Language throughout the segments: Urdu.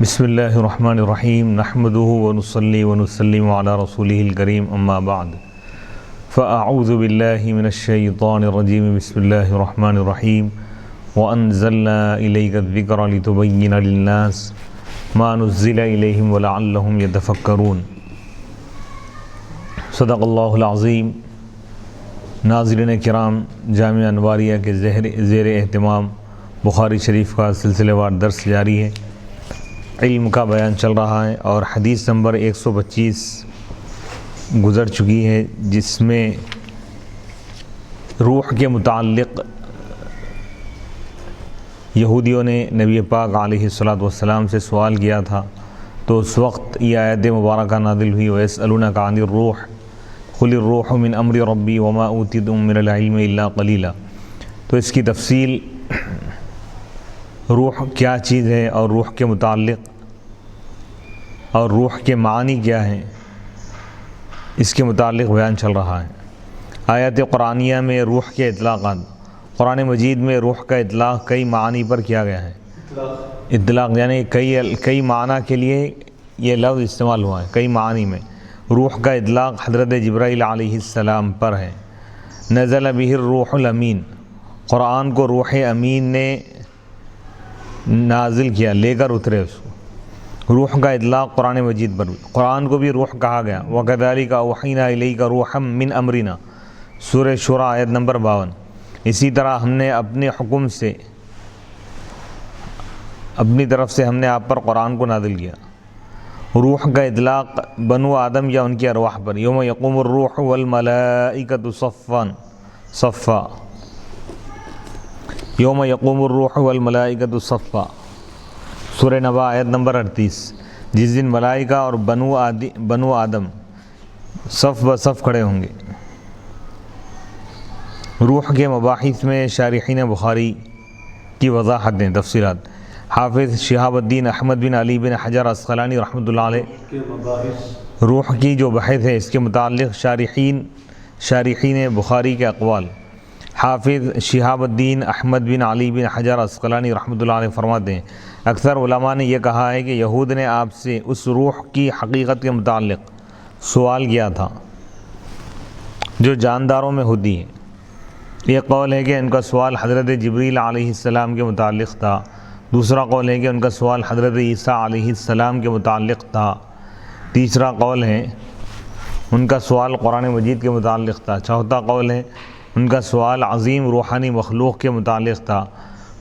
بسم اللہ الرحمن الرحیم نحمده ونصلی ونسلم علی رسولہ الکریم اما بعد فاعوذ باللہ من الشیطان الرجیم بسم اللہ الرحمن الرحیم وانزلنا الیک الذکر لتبین للناس ما نزل الیہم ولعلہم یتفکرون۔ صدق اللہ العظیم۔ ناظرین کرام، جامعہ انواریہ کے زیر اہتمام بخاری شریف کا سلسلہ وار درس جاری ہے، علم کا بیان چل رہا ہے اور حدیث نمبر 125 گزر چکی ہے، جس میں روح کے متعلق یہودیوں نے نبی پاک علیہ الصلاۃ والسلام سے سوال کیا تھا، تو اس وقت یہ آیت مبارکہ نازل ہوئی، وَيَسْأَلُونَكَ عَنِ الرُّوحِ قُلِ الرُّوحُ مِنْ أَمْرِ رَبِّي وَمَا أُوتِيتُم مِّنَ الْعِلْمِ إِلَّا قَلِيلًا۔ تو اس کی تفصیل، روح کیا چیز ہے اور روح کے متعلق اور روح کے معنی کیا ہیں، اس کے متعلق بیان چل رہا ہے۔ آیات قرآنیہ میں روح کے اطلاقات، قرآن مجید میں روح کا اطلاق کئی معانی پر کیا گیا ہے۔ اطلاق یعنی کئی معنی کے لیے یہ لفظ استعمال ہوا ہے، کئی معانی میں۔ روح کا اطلاق حضرت جبرائیل علیہ السلام پر ہے۔ نزل بہ الروح الامین، قرآن کو روح امین نے نازل کیا، لے کر اترے اس کو۔ روح کا اطلاق قرآن مجید پر، قرآن کو بھی روح کہا گیا۔ وَكَذَلِكَ أَوْحَيْنَا إِلَيْكَ رُوحًا مِّنْ أَمْرِنَا، سورہ شورى آیت نمبر 52۔ اسی طرح ہم نے اپنے حکم سے، اپنی طرف سے ہم نے آپ پر قرآن کو نازل کیا۔ روح کا اطلاق بنو آدم یا ان کی ارواح پر، یوم یقوم الروح والملائکۃ صفا، یوم یقوم الروح والملائکۃ صفا، سورہ نبا آیت نمبر 38۔ جس دن ملائکہ اور بنو آدم صف بصف کھڑے ہوں گے۔ روح کے مباحث میں شارحین بخاری کی وضاحت دیں، تفصیلات۔ حافظ شہاب الدین احمد بن علی بن حجر عسقلانی رحمۃ اللہ علیہ، روح کی جو بحث ہے اس کے متعلق شارحین بخاری کے اقوال۔ حافظ شہاب الدین احمد بن علی بن حجر عسقلانی رحمۃ اللہ علیہ فرماتے ہیں، اکثر علماء نے یہ کہا ہے کہ یہود نے آپ سے اس روح کی حقیقت کے متعلق سوال کیا تھا جو جانداروں میں ہوتی ہے۔ یہ قول ہے کہ ان کا سوال حضرت جبریل علیہ السلام کے متعلق تھا۔ دوسرا قول ہے کہ ان کا سوال حضرت عیسیٰ علیہ السلام کے متعلق تھا۔ تیسرا قول ہے ان کا سوال قرآن مجید کے متعلق تھا۔ چوتھا قول ہے ان کا سوال عظیم روحانی مخلوق کے متعلق تھا۔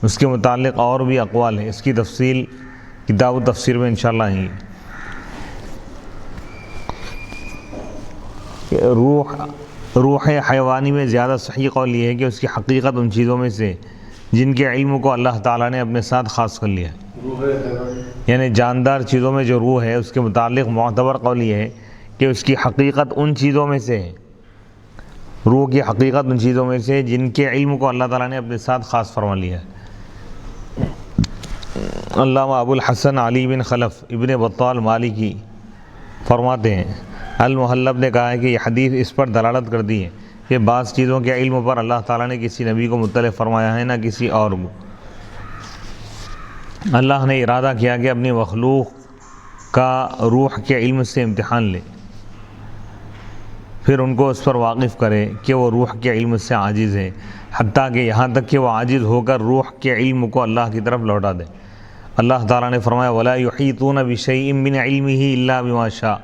اس کے متعلق اور بھی اقوال ہیں، اس کی تفصیل کتاب و تفسیر میں انشاءاللہ آئیں گی۔ روح حیوانی میں زیادہ صحیح قول یہ ہے کہ اس کی حقیقت ان چیزوں میں سے جن کے علم کو اللہ تعالیٰ نے اپنے ساتھ خاص کر لیا ہے، یعنی جاندار چیزوں میں جو روح ہے اس کے متعلق معتبر قول یہ ہے کہ اس کی حقیقت ان چیزوں میں سے ہے، روح کی حقیقت ان چیزوں میں سے جن کے علم کو اللہ تعالیٰ نے اپنے ساتھ خاص فرما لیا ہے۔ علامہ ابو الحسن علی بن خلف ابن بطال مالکی فرماتے ہیں، المحلب نے کہا ہے کہ یہ حدیث اس پر دلالت کرتی ہے کہ بعض چیزوں کے علم پر اللہ تعالیٰ نے کسی نبی کو مطلع فرمایا ہے، نہ کسی اور کو۔ اللہ نے ارادہ کیا کہ اپنی مخلوق کا روح کے علم سے امتحان لے، پھر ان کو اس پر واقف کرے کہ وہ روح کے علم سے عاجز ہے، حتیٰ کہ یہاں تک کہ وہ عاجز ہو کر روح کے علم کو اللہ کی طرف لوٹا دے۔ اللہ تعالیٰ نے فرمایا وَلَا يُحِيطُونَ بِشَيْءٍ مِّنْ عِلْمِهِ إِلَّا بِمَا شَاءَ،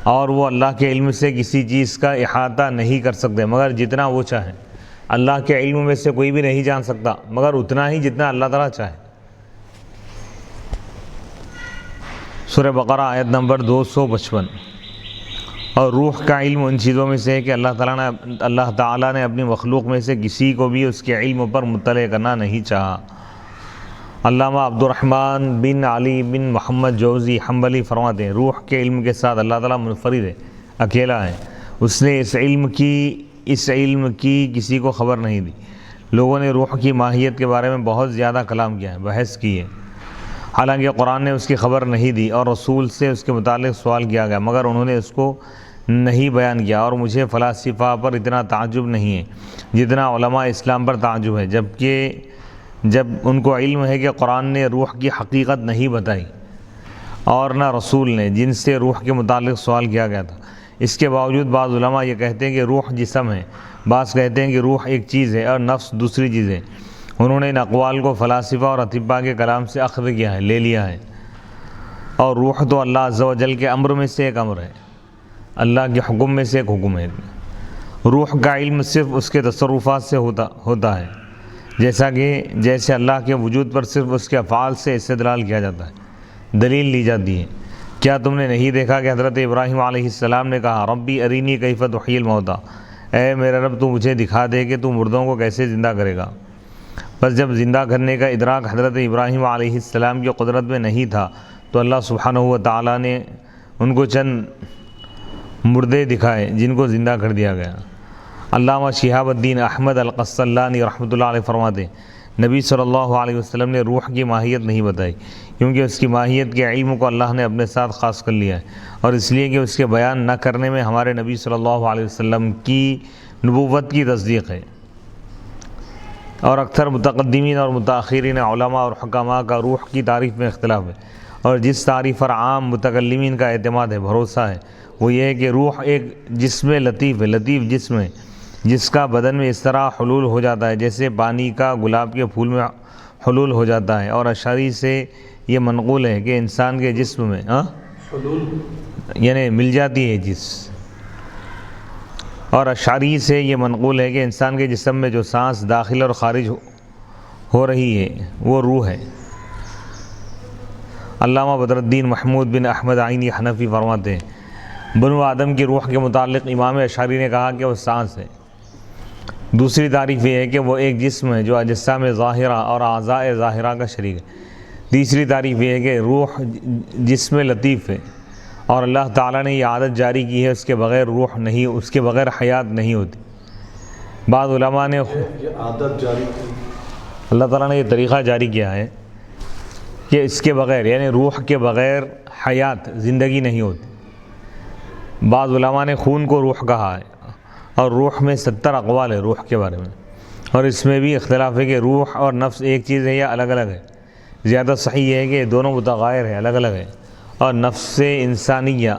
اور وہ اللہ کے علم سے کسی چیز کا احاطہ نہیں کر سکتے مگر جتنا وہ چاہیں۔ اللہ کے علم میں سے کوئی بھی نہیں جان سکتا مگر اتنا ہی جتنا اللہ تعالیٰ چاہے۔ سورہ بقرہ آیت نمبر 255۔ اور روح کا علم ان چیزوں میں سے ہے کہ اللہ تعالیٰ نے اپنی مخلوق میں سے کسی کو بھی اس کے علم پر مطلع کرنا نہیں چاہا۔ علامہ عبد الرحمن بن علی بن محمد جوزی حنبلی فرماتے ہیں، روح کے علم کے ساتھ اللہ تعالیٰ منفرد ہے، اکیلا ہے، اس نے اس علم کی کسی کو خبر نہیں دی۔ لوگوں نے روح کی ماہیت کے بارے میں بہت زیادہ کلام کیا ہے، بحث کی ہے، حالانکہ قرآن نے اس کی خبر نہیں دی اور رسول سے اس کے متعلق سوال کیا گیا مگر انہوں نے اس کو نہیں بیان کیا، اور مجھے فلاسفہ پر اتنا تعجب نہیں ہے جتنا علماء اسلام پر تعجب ہے، جبکہ جب ان کو علم ہے کہ قرآن نے روح کی حقیقت نہیں بتائی اور نہ رسول نے جن سے روح کے متعلق سوال کیا گیا تھا، اس کے باوجود بعض علماء یہ کہتے ہیں کہ روح جسم ہے، بعض کہتے ہیں کہ روح ایک چیز ہے اور نفس دوسری چیز ہے۔ انہوں نے ان اقوال کو فلاسفہ اور اطباء کے کلام سے اخذ کیا ہے، لے لیا ہے۔ اور روح تو اللہ عز و جل کے امر میں سے ایک امر ہے، اللہ کے حکم میں سے ایک حکم ہے۔ روح کا علم صرف اس کے تصرفات سے ہوتا ہے، جیسے اللہ کے وجود پر صرف اس کے افعال سے استدلال کیا جاتا ہے، دلیل لی جاتی ہے۔ کیا تم نے نہیں دیکھا کہ حضرت ابراہیم علیہ السلام نے کہا ربی ارینی کیف تحیی الموتیٰ، اے میرے رب تو مجھے دکھا دے کہ تو مردوں کو کیسے زندہ کرے گا۔ بس جب زندہ کرنے کا ادراک حضرت ابراہیم علیہ السلام کی قدرت میں نہیں تھا تو اللہ سبحانہ و تعالیٰ نے ان کو چند مردے دکھائے جن کو زندہ کر دیا گیا۔ علامہ شہاب الدین احمد القسطلانی رحمۃ اللہ علیہ فرماتے ہیں نبی صلی اللہ علیہ وسلم نے روح کی ماہیت نہیں بتائی، کیونکہ اس کی ماہیت کے علم کو اللہ نے اپنے ساتھ خاص کر لیا ہے، اور اس لیے کہ اس کے بیان نہ کرنے میں ہمارے نبی صلی اللہ علیہ وسلم کی نبوت کی تصدیق ہے۔ اور اکثر متقدمین اور متاخرین علماء اور حکماء کا روح کی تعریف میں اختلاف ہے، اور جس تعریف پر عام متکلمین کا اعتماد ہے، بھروسہ ہے، وہ یہ ہے کہ روح ایک جسم لطیف ہے، لطیف جسم ہے جس کا بدن میں اس طرح حلول ہو جاتا ہے جیسے پانی کا گلاب کے پھول میں حلول ہو جاتا ہے۔ اور اشعری سے یہ منقول ہے کہ انسان کے جسم میں یعنی مل جاتی ہے اور اشعری سے یہ منقول ہے کہ انسان کے جسم میں جو سانس داخل اور خارج ہو رہی ہے وہ روح ہے۔ علامہ بدر الدین محمود بن احمد عینی حنفی فرماتے ہیں بنو آدم کی روح کے متعلق امام اشعری نے کہا کہ وہ سانس ہے۔ دوسری تعریف یہ ہے کہ وہ ایک جسم ہے جو اجسام ظاہرہ اور اعضاء ظاہرہ کا شریک ہے۔ تیسری تعریف یہ ہے کہ روح جسم لطیف ہے اور اللہ تعالیٰ نے یہ عادت جاری کی ہے اس کے بغیر روح نہیں، اس کے بغیر حیات نہیں ہوتی۔ بعض علماء نے عادت جاری کی، اللہ تعالیٰ نے یہ طریقہ جاری کیا ہے کہ اس کے بغیر یعنی روح کے بغیر حیات زندگی نہیں ہوتی۔ بعض علماء نے خون کو روح کہا ہے، اور روح میں 70 اقوال ہے روح کے بارے میں، اور اس میں بھی اختلاف ہے کہ روح اور نفس ایک چیز ہے یا الگ الگ ہے۔ زیادہ صحیح یہ ہے کہ دونوں متغیر ہے، الگ الگ ہے، اور نفس انسانیہ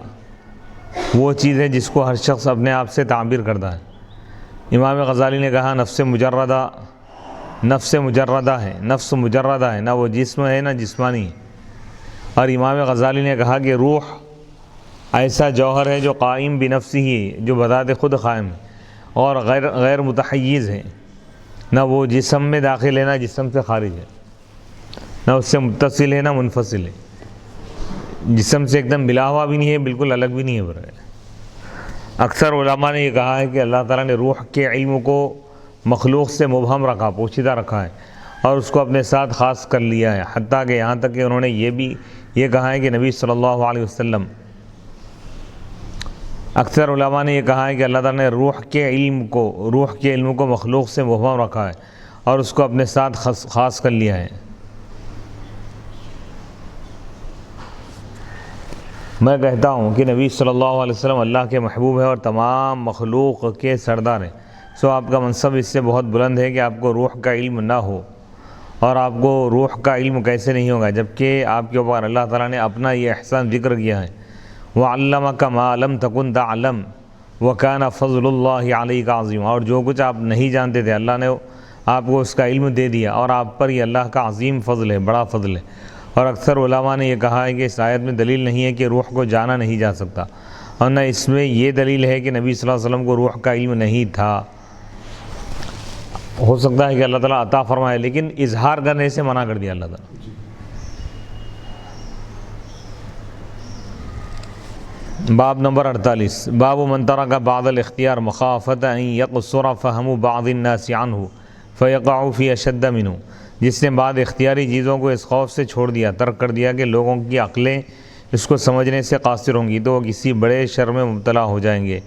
وہ چیز ہے جس کو ہر شخص اپنے آپ سے تعبیر کرتا ہے۔ امام غزالی نے کہا نفس مجردہ ہے، نفس مجردہ ہے، نہ وہ جسم ہے نہ جسمانی ہے۔ اور امام غزالی نے کہا کہ روح ایسا جوہر ہے جو قائم بنفسی ہی ہے، جو بذات خود قائم ہے اور غیر متحیز ہے، نہ وہ جسم میں داخل ہے نہ جسم سے خارج ہے، نہ اس سے متصل ہے نہ منفصل ہے، جسم سے ایک دم ملا ہوا بھی نہیں ہے، بالکل الگ بھی نہیں ہے۔ اکثر علماء نے یہ کہا ہے کہ اللہ تعالیٰ نے روح کے علم کو مخلوق سے مبہم رکھا، پوشیدہ رکھا ہے، اور اس کو اپنے ساتھ خاص کر لیا ہے، حتیٰ کہ یہاں تک کہ انہوں نے یہ کہا ہے کہ نبی صلی اللہ علیہ وسلم اکثر علماء نے یہ کہا ہے کہ اللہ تعالیٰ نے روح کے علم کو مخلوق سے مبہم رکھا ہے اور اس کو اپنے ساتھ خاص کر لیا ہے۔ میں کہتا ہوں کہ نبی صلی اللہ علیہ وسلم اللہ کے محبوب ہے اور تمام مخلوق کے سردار ہیں، سو آپ کا منصب اس سے بہت بلند ہے کہ آپ کو روح کا علم نہ ہو۔ اور آپ کو روح کا علم کیسے نہیں ہوگا جبکہ آپ کے اوپر اللہ تعالیٰ نے اپنا یہ احسان ذکر کیا ہے، وَعَلَّمَكَ مَا لَمْ تَكُنْ تَعْلَمْ وَكَانَ فَضْلُ اللَّهِ عَلَيْكَ عَظِيمًا، اور جو کچھ آپ نہیں جانتے تھے اللہ نے آپ کو اس کا علم دے دیا، اور آپ پر یہ اللہ کا عظیم فضل ہے، بڑا فضل ہے۔ اور اکثر علماء نے یہ کہا ہے کہ اس آیت میں دلیل نہیں ہے کہ روح کو جانا نہیں جا سکتا، اور نہ اس میں یہ دلیل ہے کہ نبی صلی اللہ علیہ وسلم کو روح کا علم نہیں تھا۔ ہو سکتا ہے کہ اللہ تعالیٰ عطا فرمائے، لیکن اظہار کرنے سے منع کر دیا اللہ تعالیٰ۔ باب نمبر 48، باب من ترک بعض الاختیار مخافۃ ان یقصر فہم بعض الناس عنہ فیقع فی اشد منہ، جس نے بعض اختیاری چیزوں کو اس خوف سے چھوڑ دیا، ترک کر دیا کہ لوگوں کی عقلیں اس کو سمجھنے سے قاصر ہوں گی تو وہ کسی بڑے شر میں مبتلا ہو جائیں گے۔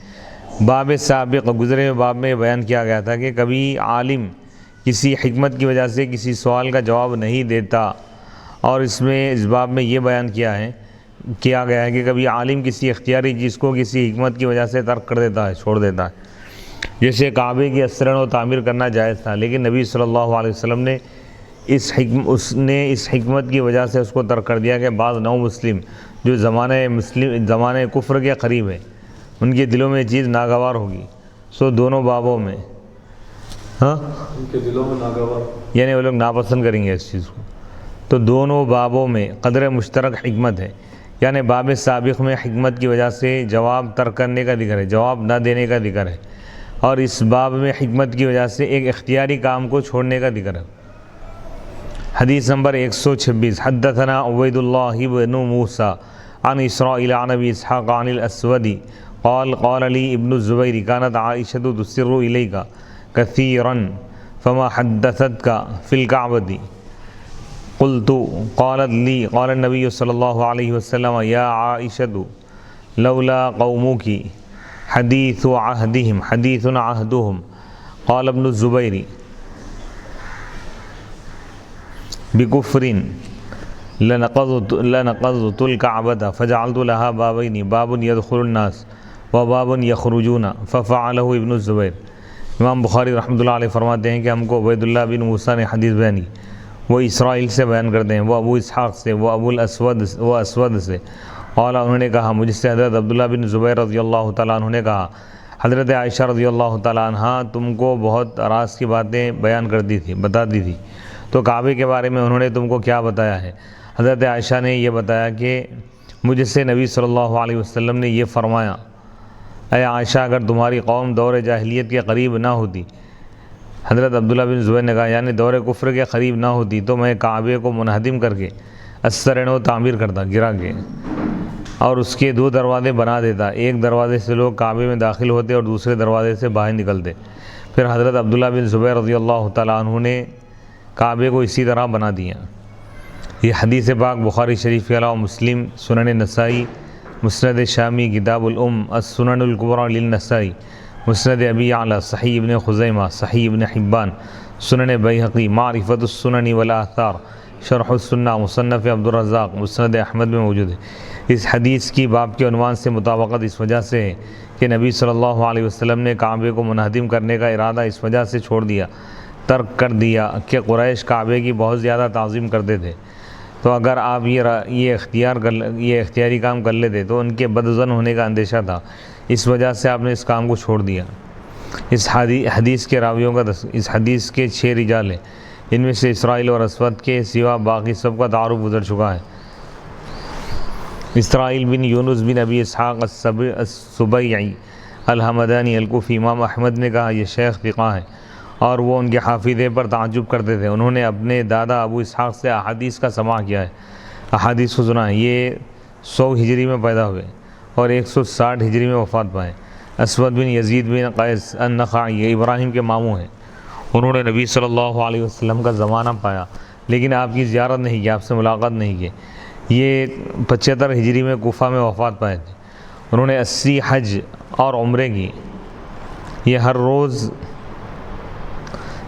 باب سابق گزرے ہوئے باب میں بیان کیا گیا تھا کہ کبھی عالم کسی حکمت کی وجہ سے کسی سوال کا جواب نہیں دیتا، اور اس باب میں یہ بیان کیا گیا ہے کہ کبھی عالم کسی اختیاری چیز کو کسی حکمت کی وجہ سے ترک کر دیتا ہے، چھوڑ دیتا ہے۔ جیسے کعبے کی استرن و تعمیر کرنا جائز تھا، لیکن نبی صلی اللہ علیہ وسلم نے اس نے اس حکمت کی وجہ سے اس کو ترک کر دیا کہ بعض نو مسلم جو زمانے کفر کے قریب ہے ان کے دلوں میں یہ چیز ناگوار ہوگی، سو دونوں بابوں میں ان کے دلوں میں ناگوار، یعنی وہ لوگ ناپسند کریں گے اس چیز کو، تو دونوں بابوں میں قدر مشترک حکمت ہے، یعنی باب سابق میں حکمت کی وجہ سے جواب ترک کرنے کا ذکر ہے، جواب نہ دینے کا ذکر ہے، اور اس باب میں حکمت کی وجہ سے ایک اختیاری کام کو چھوڑنے کا ذکر ہے۔ حدیث نمبر 126 حدثنا عبید اللہ بن موسیٰ عن اسرائیل عن ابی اسحاق عن الاسود قال قال لی ابن الزبیر كانت عائشة تسر الیک كثيرا فما حدثتك في الكعبة قلت قالت لي قال النبي صلى الله عليه وسلم يا عائشة لولا قومك حديث عهدهم قال ابن الزبير بكفر لنقضت الكعبة فجعلت لها بابين باب يدخل الناس وباب يخرجون ففعله ابن الزبير۔ امام بخاری رحمۃ اللہ علیہ فرماتے ہیں کہ ہم کو عبید اللہ بن موسیٰ نے حدیث بیانی، وہ اسرائیل سے بیان کرتے ہیں، وہ ابو اسحاق سے، وہ اسود سے، اور انہوں نے کہا مجھ سے حضرت عبداللہ بن زبیر رضی اللہ تعالیٰ عنہ نے کہا حضرت عائشہ رضی اللہ تعالیٰ عنہ تم کو بہت راز کی باتیں بیان بتاتی تھی، تو کعبے کے بارے میں انہوں نے تم کو کیا بتایا ہے؟ حضرت عائشہ نے یہ بتایا کہ مجھ سے نبی صلی اللہ علیہ وسلم نے یہ فرمایا، اے عائشہ اگر تمہاری قوم دور جاہلیت کے قریب نہ ہوتی، حضرت عبداللہ بن زبیر نے کہا یعنی دور کفر کے قریب نہ ہوتی تو میں کعبے کو منہدم کر کے و تعمیر کرتا، گرا کے، اور اس کے 2 دروازے بنا دیتا، ایک دروازے سے لوگ کعبے میں داخل ہوتے اور دوسرے دروازے سے باہر نکلتے۔ پھر حضرت عبداللہ بن زبیر رضی اللہ تعالیٰ عنہ نے کعبے کو اسی طرح بنا دیا۔ یہ حدیث پاک بخاری شریف کے علاوہ مسلم، سنن نسائی، مسند شامی، کتاب الام، السنن الکبری للنسائی، مسند ابی اعلی، صحیح ابن خزیمہ، صحیح ابن حبان، سنن بیہقی، معرفت السنن والآثار، شرح السنہ، مصنف عبدالرزاق، مسند احمد میں موجود ہے۔ اس حدیث کی باب کے عنوان سے مطابقت اس وجہ سے ہے کہ نبی صلی اللہ علیہ وسلم نے کعبے کو منہدم کرنے کا ارادہ اس وجہ سے چھوڑ دیا، ترک کر دیا کہ قریش کعبے کی بہت زیادہ تعظیم کرتے تھے، تو اگر آپ یہ اختیاری کام کر لیتے تو ان کے بدظن ہونے کا اندیشہ تھا، اس وجہ سے آپ نے اس کام کو چھوڑ دیا۔ اس حدیث کے راویوں کا اس حدیث کے 6 رجال ہیں، ان میں سے اسرائیل اور اسود کے سوا باقی سب کا تعارف گزر چکا ہے۔ اسرائیل بن یونس بن ابی اسحاق السبیعی الحمدانی الکوفی، امام احمد نے کہا یہ شیخ ثقہ ہیں اور وہ ان کے حافظے پر تعجب کرتے تھے، انہوں نے اپنے دادا ابو اسحاق سے احادیث کا سماع کیا ہے، احادیث کو سنا ہے۔ یہ 100 ہجری میں پیدا ہوئے اور 160 ہجری میں وفات پائے۔ اسود بن یزید بن قیس النخعی یہ ابراہیم کے ماموں ہیں، انہوں نے نبی صلی اللہ علیہ وسلم کا زمانہ پایا لیکن آپ کی زیارت نہیں کی، آپ سے ملاقات نہیں کی۔ یہ 75 ہجری میں کوفہ میں وفات پائے تھے۔ انہوں نے 80 حج اور عمرے کی۔ یہ ہر روز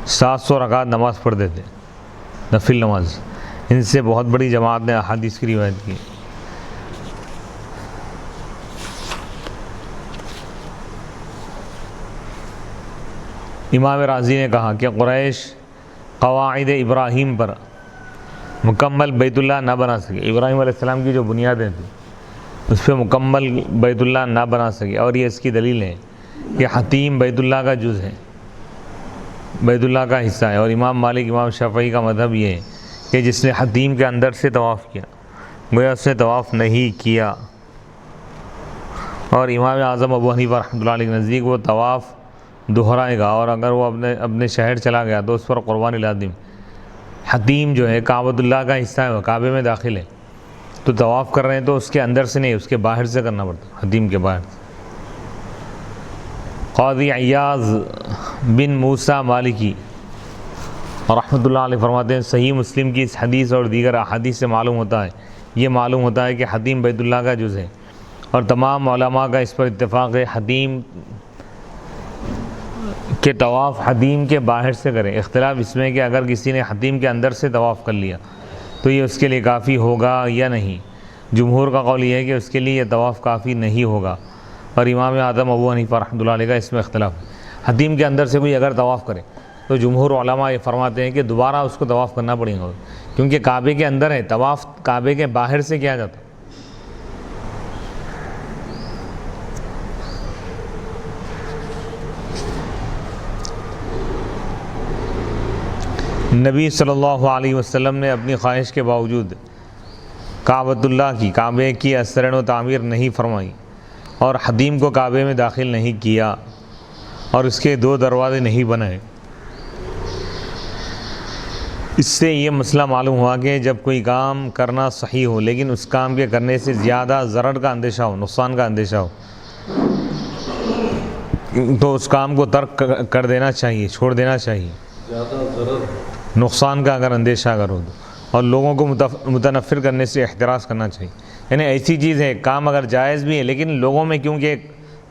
700 رکعت نماز پڑھتے تھے، نفل نماز۔ ان سے بہت بڑی جماعت نے احادیث کی روایت کی۔ امام رازی نے کہا کہ قریش قواعد ابراہیم پر مکمل بیت اللہ نہ بنا سکے، ابراہیم علیہ السلام کی جو بنیادیں تھیں اس پہ مکمل بیت اللہ نہ بنا سکے، اور یہ اس کی دلیل ہے کہ حتیم بیت اللہ کا جز ہے، بیت اللہ کا حصہ ہے۔ اور امام مالک، امام شافعی کا مذہب یہ ہے کہ جس نے حتیم کے اندر سے طواف کیا گویا اس نے طواف نہیں کیا، اور امام اعظم ابو حنیفہ رحمۃ اللہ علیہ کے نزدیک وہ طواف دہرائے گا، اور اگر وہ اپنے شہر چلا گیا تو اس پر قربانی لازم۔ حتیم جو ہے کعبۃ اللہ کا حصہ ہے، وہ کعبے میں داخل ہے، تو طواف کر رہے ہیں تو اس کے اندر سے نہیں، اس کے باہر سے کرنا پڑتا، حتیم کے باہر سے۔ قاضی عیاض بن موسیٰ مالکی رحمۃ اللہ علیہ فرماتے ہیں صحیح مسلم کی اس حدیث اور دیگر احادیث سے معلوم ہوتا ہے کہ حتیم بیت اللہ کا جز ہے، اور تمام علماء کا اس پر اتفاق ہے حتیم کہ طواف حتیم کے باہر سے کرے۔ اختلاف اس میں کہ اگر کسی نے حتیم کے اندر سے طواف کر لیا تو یہ اس کے لیے کافی ہوگا یا نہیں۔ جمہور کا قول یہ ہے کہ اس کے لیے یہ طواف کافی نہیں ہوگا، اور امام اعظم ابو حنیفہ رحمۃ اللہ علیہ کا اس میں اختلاف ہے۔ حتیم کے اندر سے کوئی اگر طواف کرے تو جمہور علماء یہ فرماتے ہیں کہ دوبارہ اس کو طواف کرنا پڑے گا، کیونکہ کعبے کے اندر ہے، طواف کعبے کے باہر سے کیا جاتا۔ نبی صلی اللہ علیہ وسلم نے اپنی خواہش کے باوجود کعبۃ اللہ کی، کعبے کی استرن و تعمیر نہیں فرمائی اور حدیم کو کعبے میں داخل نہیں کیا اور اس کے 2 دروازے نہیں بنائے۔ اس سے یہ مسئلہ معلوم ہوا کہ جب کوئی کام کرنا صحیح ہو لیکن اس کام کے کرنے سے زیادہ ضرر کا اندیشہ ہو، نقصان کا اندیشہ ہو، تو اس کام کو ترک کر دینا چاہیے، چھوڑ دینا چاہیے، زیادہ ضرر نقصان کا اگر اندیشہ ہو تو، اور لوگوں کو متنفر کرنے سے احتراز کرنا چاہیے۔ یعنی ایسی چیز ہے، کام اگر جائز بھی ہے لیکن لوگوں میں کیونکہ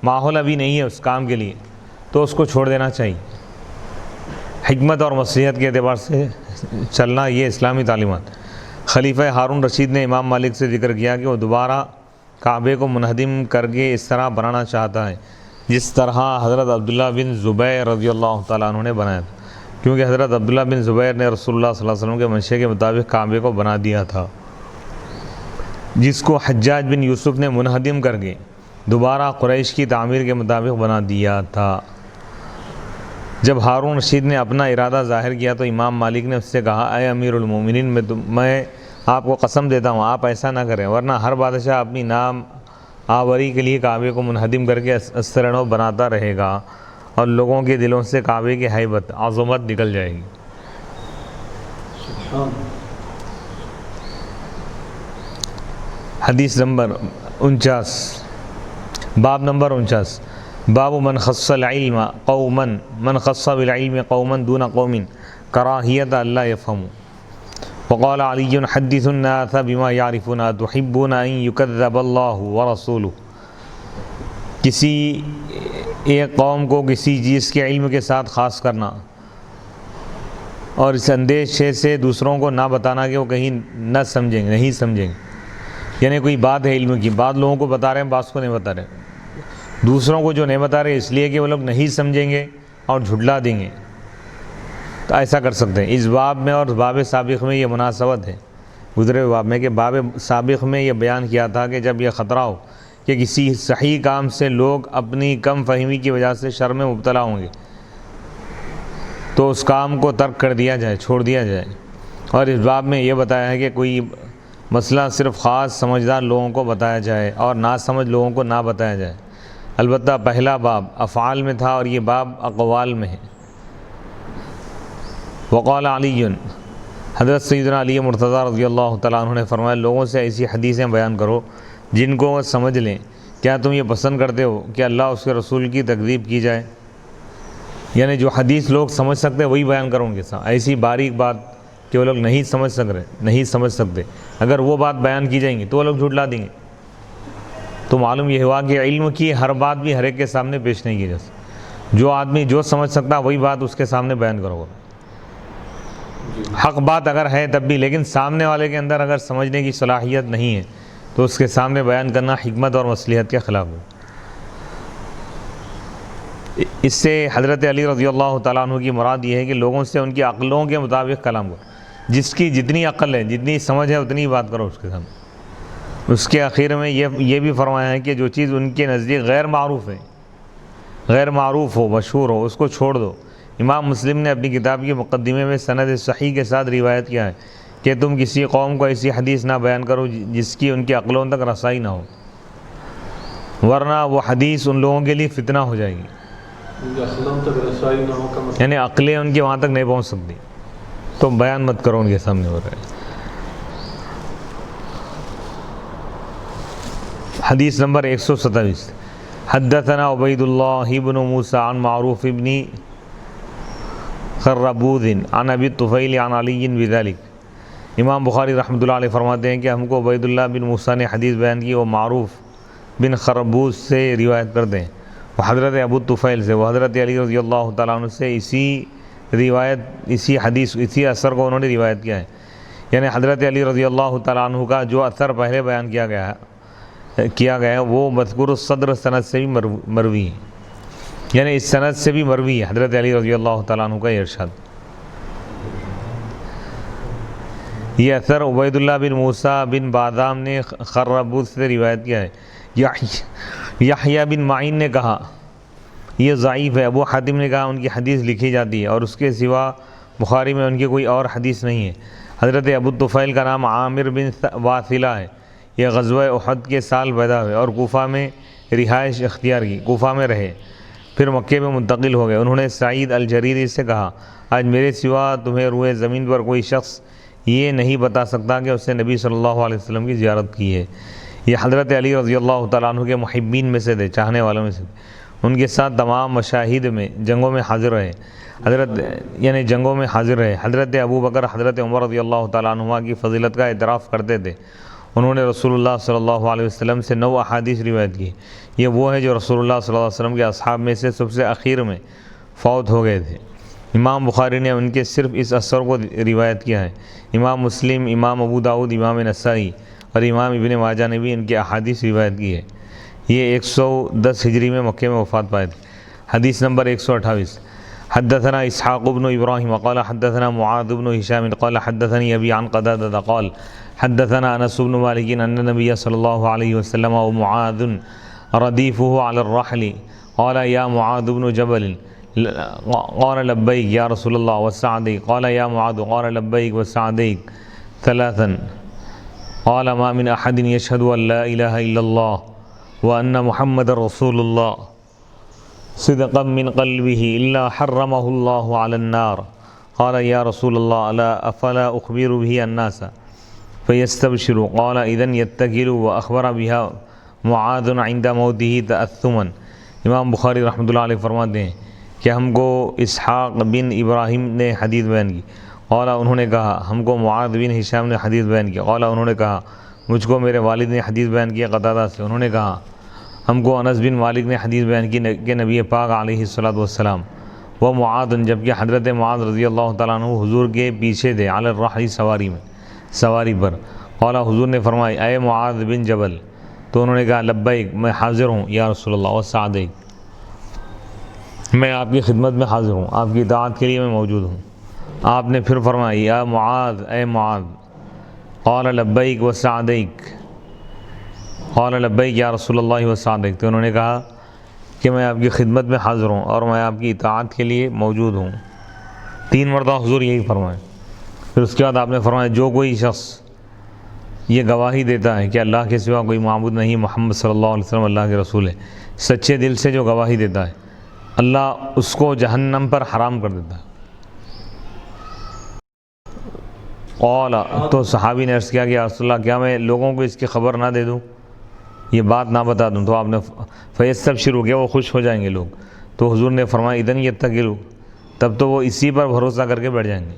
ماحول ابھی نہیں ہے اس کام کے لیے، تو اس کو چھوڑ دینا چاہیے۔ حکمت اور مصلحت کے اعتبار سے چلنا، یہ اسلامی تعلیمات۔ خلیفہ ہارون رشید نے امام مالک سے ذکر کیا کہ وہ دوبارہ کعبے کو منہدم کر کے اس طرح بنانا چاہتا ہے جس طرح حضرت عبداللہ بن زبیر رضی اللہ تعالیٰ عنہ نے بنایا تھا، کیونکہ حضرت عبداللہ بن زبیر نے رسول اللہ صلی اللہ علیہ وسلم کے منشے کے مطابق کعبے کو بنا دیا تھا، جس کو حجاج بن یوسف نے منہدم کر کے دوبارہ قریش کی تعمیر کے مطابق بنا دیا تھا۔ جب ہارون رشید نے اپنا ارادہ ظاہر کیا تو امام مالک نے اس سے کہا، اے امیر المومنین، میں آپ کو قسم دیتا ہوں آپ ایسا نہ کریں، ورنہ ہر بادشاہ اپنی نام آوری کے لیے کعبے کو منہدم کر کے استرنو بناتا رہے گا اور لوگوں کے دلوں سے کعبے کی ہیبت، عظمت نکل جائے گی۔ سبحان حدیث نمبر 49، باب نمبر 49، باب من خص العلم قوما، من خص بالعلم قوما دون قوم کراہیت اللہ یفہموا، وقال علی حدث الناس بما يعرفون تحبون ان يكذب اللہ ورسولہ۔ کسی ایک قوم کو کسی چیز کے علم کے ساتھ خاص کرنا اور اس اندیشے سے دوسروں کو نہ بتانا کہ وہ کہیں نہ سمجھیں گے، نہیں سمجھیں گے۔ یعنی کوئی بات ہے علم کی، بعض لوگوں کو بتا رہے ہیں، بعض کو نہیں بتا رہے، دوسروں کو جو نہیں بتا رہے اس لیے کہ وہ لوگ نہیں سمجھیں گے اور جھٹلا دیں گے، تو ایسا کر سکتے ہیں۔ اس باب میں اور باب سابق میں یہ مناسبت ہے، گزرے ہوئے باب میں، کہ باب سابق میں یہ بیان کیا تھا کہ جب یہ خطرہ ہو کہ کسی صحیح کام سے لوگ اپنی کم فہمی کی وجہ سے شر میں مبتلا ہوں گے تو اس کام کو ترک کر دیا جائے، چھوڑ دیا جائے۔ اور اس باب میں یہ بتایا ہے کہ کوئی مسئلہ صرف خاص سمجھدار لوگوں کو بتایا جائے اور ناسمجھ لوگوں کو نہ بتایا جائے۔ البتہ پہلا باب افعال میں تھا اور یہ باب اقوال میں ہے۔ وقال علی، حضرت سیدنا علی مرتضیٰ رضی اللہ تعالیٰ عنہ نے فرمایا، لوگوں سے ایسی حدیثیں بیان کرو جن کو وہ سمجھ لیں۔ کیا تم یہ پسند کرتے ہو کہ اللہ اس کے رسول کی تکذیب کی جائے؟ یعنی جو حدیث لوگ سمجھ سکتے وہی بیان کرو ان کے ساتھ، ایسی باریک بات کہ وہ لوگ نہیں سمجھ سکتے، اگر وہ بات بیان کی جائیں گی تو وہ لوگ جھٹلا دیں گے۔ تو معلوم یہ ہوا کہ علم کی ہر بات بھی ہر ایک کے سامنے پیش نہیں کی جا سکتی، جو آدمی جو سمجھ سکتا وہی بات اس کے سامنے بیان کرو گا۔ حق بات اگر ہے تب بھی، لیکن سامنے والے کے اندر اگر سمجھنے کی صلاحیت نہیں ہے تو اس کے سامنے بیان کرنا حکمت اور مصلحت کے خلاف ہے۔ اس سے حضرت علی رضی اللہ تعالیٰ عنہ کی مراد یہ ہے کہ لوگوں سے ان کی عقلوں کے مطابق کلام کرو، جس کی جتنی عقل ہے، جتنی سمجھ ہے، اتنی بات کرو اس کے سامنے۔ اس کے آخر میں یہ بھی فرمایا ہے کہ جو چیز ان کے نزدیک غیر معروف ہو، مشہور ہو، اس کو چھوڑ دو۔ امام مسلم نے اپنی کتاب کے مقدمے میں سند صحیح کے ساتھ روایت کیا ہے کہ تم کسی قوم کو ایسی حدیث نہ بیان کرو جس کی ان کی عقلوں تک رسائی نہ ہو، ورنہ وہ حدیث ان لوگوں کے لیے فتنہ ہو جائے گی۔ یعنی عقلیں ان کے وہاں تک نہیں پہنچ سکتی، تو بیان مت کرو ان کے سامنے ہو رہا ہے۔ حدیث نمبر 127، حدثنا عبید اللہ بن موسیٰ عن معروف ابن خربوذ عن ابی الطفیل عن علی بذلک۔ امام بخاری رحمۃ اللہ علیہ فرماتے ہیں کہ ہم کو عبید اللہ بن موسیٰ نے حدیث بیان کی، وہ معروف بن خربوذ سے روایت کرتے ہیں، وہ حضرت ابو الطفیل سے، وہ حضرت علی رضی اللہ تعالیٰ عنہ سے اسی حدیث، اسی اثر کو انہوں نے روایت کیا ہے۔ یعنی حضرت علی رضی اللہ تعالیٰ عنہ کا جو اثر پہلے بیان کیا گیا ہے وہ مذکور الصدر سند سے بھی مروی ہے۔ یعنی اس سند سے بھی مروی ہے حضرت علی رضی اللہ تعالیٰ عنہ کا یہ ارشاد. یہ اثر عبید اللہ بن موسیٰ بن بادام نے خرابوت سے روایت کیا ہے. یحییٰ بن معین نے کہا یہ ضعیف ہے. ابو حاتم نے کہا ان کی حدیث لکھی جاتی ہے اور اس کے سوا بخاری میں ان کی کوئی اور حدیث نہیں ہے. حضرت ابو طفیل کا نام عامر بن واثلہ ہے. یہ غزوہ احد کے سال پیدا ہوئے اور کوفہ میں رہائش اختیار کی. کوفہ میں رہے پھر مکے میں منتقل ہو گئے. انہوں نے سعید الجریری سے کہا آج میرے سوا تمہیں روئے زمین پر کوئی شخص یہ نہیں بتا سکتا کہ اس نے نبی صلی اللہ علیہ وسلم کی زیارت کی ہے. یہ حضرت علی رضی اللہ تعالیٰ عنہ کے محبین میں سے تھے, چاہنے والوں میں سے تھے. ان کے ساتھ تمام مشاہد میں جنگوں میں حاضر رہے. جنگوں میں حاضر رہے. حضرت ابو بکر حضرت عمر رضی اللہ تعالیٰ عنہ کی فضیلت کا اعتراف کرتے تھے. انہوں نے رسول اللہ صلی اللہ علیہ وسلم سے 9 احادیث روایت کی. یہ وہ ہے جو رسول اللہ صلی اللہ علیہ وسلم کے اصحاب میں سے سب سے اخیر میں فوت ہو گئے تھے. امام بخاری نے ان کے صرف اس اثر کو روایت کیا ہے. امام مسلم, امام ابو داؤد, امام نسائی اور امام ابن ماجہ نے بھی ان کی احادیث روایت کی ہے. یہ 110 ہجری میں مکے میں وفات پائے تھے. حدیث نمبر 128. حدثنا اسحاق بن ابراہیم قال حدثنا معاذ بن هشام قال حدثني ابي عن قتادة قال حدثنا انس بن مالك ان النبي صلى الله عليه وسلم ومعاذ رديفه على الرحل قال يا معاذ بن جبل قال لبيك يا رسول الله وسعديك قال يا معاذ قال لبيك وسعديك ثلاثا قال ما من احد يشهد ان لا اله الا الله وان محمد رسول الله صدقا من قلبه الا حرمه الله على النار قال يا رسول الله الا افلا اخبر به الناس فيستبشروا قال اذن يتكلوا واخبر بها معاذ عند موته تأثما. امام بخاری رحمۃ اللہ علیہ فرماتے ہیں کہ ہم کو اسحاق بن ابراہیم نے حدیث بیان کی. قال انہوں نے کہا ہم کو معاذ بن ہشام نے حدیث بیان کی. قال انہوں نے کہا مجھ کو میرے والد نے حدیث بیان کیا قتادہ سے. انہوں نے کہا ہم کو انس بن مالک نے حدیث بیان کی کہ نبی پاک علیہ الصلوۃ والسلام وہ معاذ, جبکہ حضرت معاذ رضی اللہ تعالیٰ عنہ حضور کے پیچھے تھے, علی الرحل سواری پر. قال حضور نے فرمایا اے معاذ بن جبل, تو انہوں نے کہا لبیک میں حاضر ہوں یا رسول اللہ وسعدیک, میں آپ کی خدمت میں حاضر ہوں, آپ کی اطاعت کے لیے میں موجود ہوں. آپ نے پھر فرمایا یا معاذ اے معاذ. قال لبیک وسعدیک قال لبیک یا رسول اللہ وسعدیک, تو انہوں نے کہا کہ میں آپ کی خدمت میں حاضر ہوں اور میں آپ کی اطاعت کے لیے موجود ہوں. 3 مرتبہ حضور یہی فرمائے. پھر اس کے بعد آپ نے فرمایا جو کوئی شخص یہ گواہی دیتا ہے کہ اللہ کے سوا کوئی معبود نہیں, محمد صلی اللہ علیہ وسلم اللہ کے رسول ہے, سچے دل سے جو گواہی دیتا ہے, اللہ اس کو جہنم پر حرام کر دیتا ہے. قال, تو صحابی نے عرض کیا کہ یا رسول اللہ کیا میں لوگوں کو اس کی خبر نہ دے دوں, یہ بات نہ بتا دوں؟ تو آپ نے فیستبشروا کیا وہ خوش ہو جائیں گے لوگ. تو حضور نے فرمایا اذن یتکلوا, تب تو وہ اسی پر بھروسہ کر کے بیٹھ جائیں گے.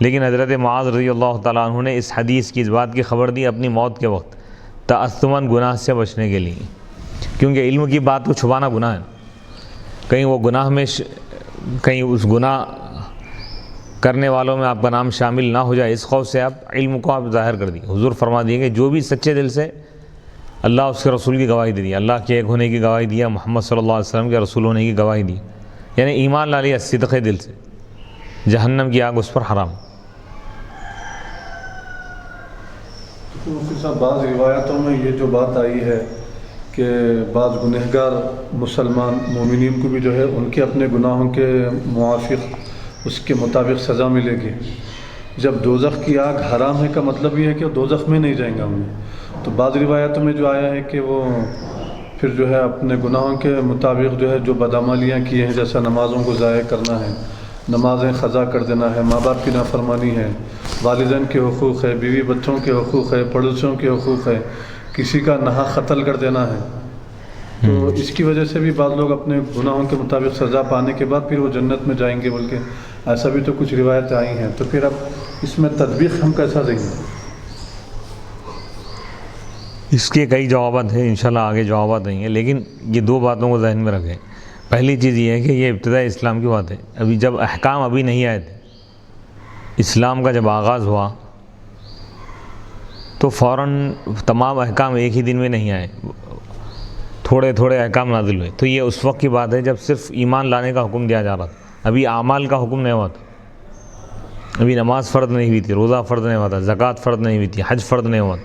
لیکن حضرت معاذ رضی اللہ تعالیٰ عنہ نے اس حدیث کی اس بات کی خبر دی اپنی موت کے وقت, تعصماً گناہ سے بچنے کے لیے, کیونکہ علم کی بات کو چھپانا گناہ ہے. کہیں وہ گناہ میں کہیں اس گناہ کرنے والوں میں آپ کا نام شامل نہ ہو جائے, اس خوف سے آپ علم کو آپ ظاہر کر دیے. حضور فرما دیے کہ جو بھی سچے دل سے اللہ اس کے رسول کی گواہی دے دی, اللہ کے ایک ہونے کی گواہی دیا, محمد صلی اللہ علیہ وسلم کے رسول ہونے کی گواہی دی, یعنی ایمان لا لیا صدق دل سے, جہنم کی آگ اس پر حرام. مفتی صاحب بعض روایتوں میں یہ جو بات آئی ہے کہ بعض گنہگار مسلمان مومنین کو بھی جو ہے ان کے اپنے گناہوں کے موافق اس کے مطابق سزا ملے گی. جب دوزخ کی آگ حرام ہے کا مطلب یہ ہے کہ وہ دوزخ میں نہیں جائیں گے ہم. تو بعض روایتوں میں جو آیا ہے کہ وہ پھر جو ہے اپنے گناہوں کے مطابق جو ہے جو بدعمالیاں کی ہیں, جیسا نمازوں کو ضائع کرنا ہے, نمازیں قضا کر دینا ہے, ماں باپ کی نافرمانی ہے, والدین کے حقوق ہے, بیوی بچوں کے حقوق ہے, پڑوسیوں کے حقوق ہے, کسی کا ناحق قتل کر دینا ہے, تو اس کی وجہ سے بھی بعض لوگ اپنے گناہوں کے مطابق سزا پانے کے بعد پھر وہ جنت میں جائیں گے بول کے ایسا بھی تو کچھ روایتیں آئی ہیں. تو پھر اب اس میں تطبیق ہم کیسا دیں گے؟ اس کے کئی جوابات ہیں, انشاءاللہ آگے جوابات دیں گے, لیکن یہ 2 باتوں کو ذہن میں رکھیں. پہلی چیز یہ ہے کہ یہ ابتدائی اسلام کی بات ہے. ابھی جب احکام ابھی نہیں آئے تھے, اسلام کا جب آغاز ہوا تو فوراً تمام احکام ایک ہی دن میں نہیں آئے, تھوڑے تھوڑے احکام نازل ہوئے. تو یہ اس وقت کی بات ہے جب صرف ایمان لانے کا حکم دیا جا رہا تھا، ابھی اعمال کا حکم نہیں ہوا تھا. ابھی نماز فرض نہیں ہوئی تھی، روزہ فرض نہیں ہوا تھا، زکوٰۃ فرض نہیں ہوئی تھی، حج فرض نہیں ہوا تھا،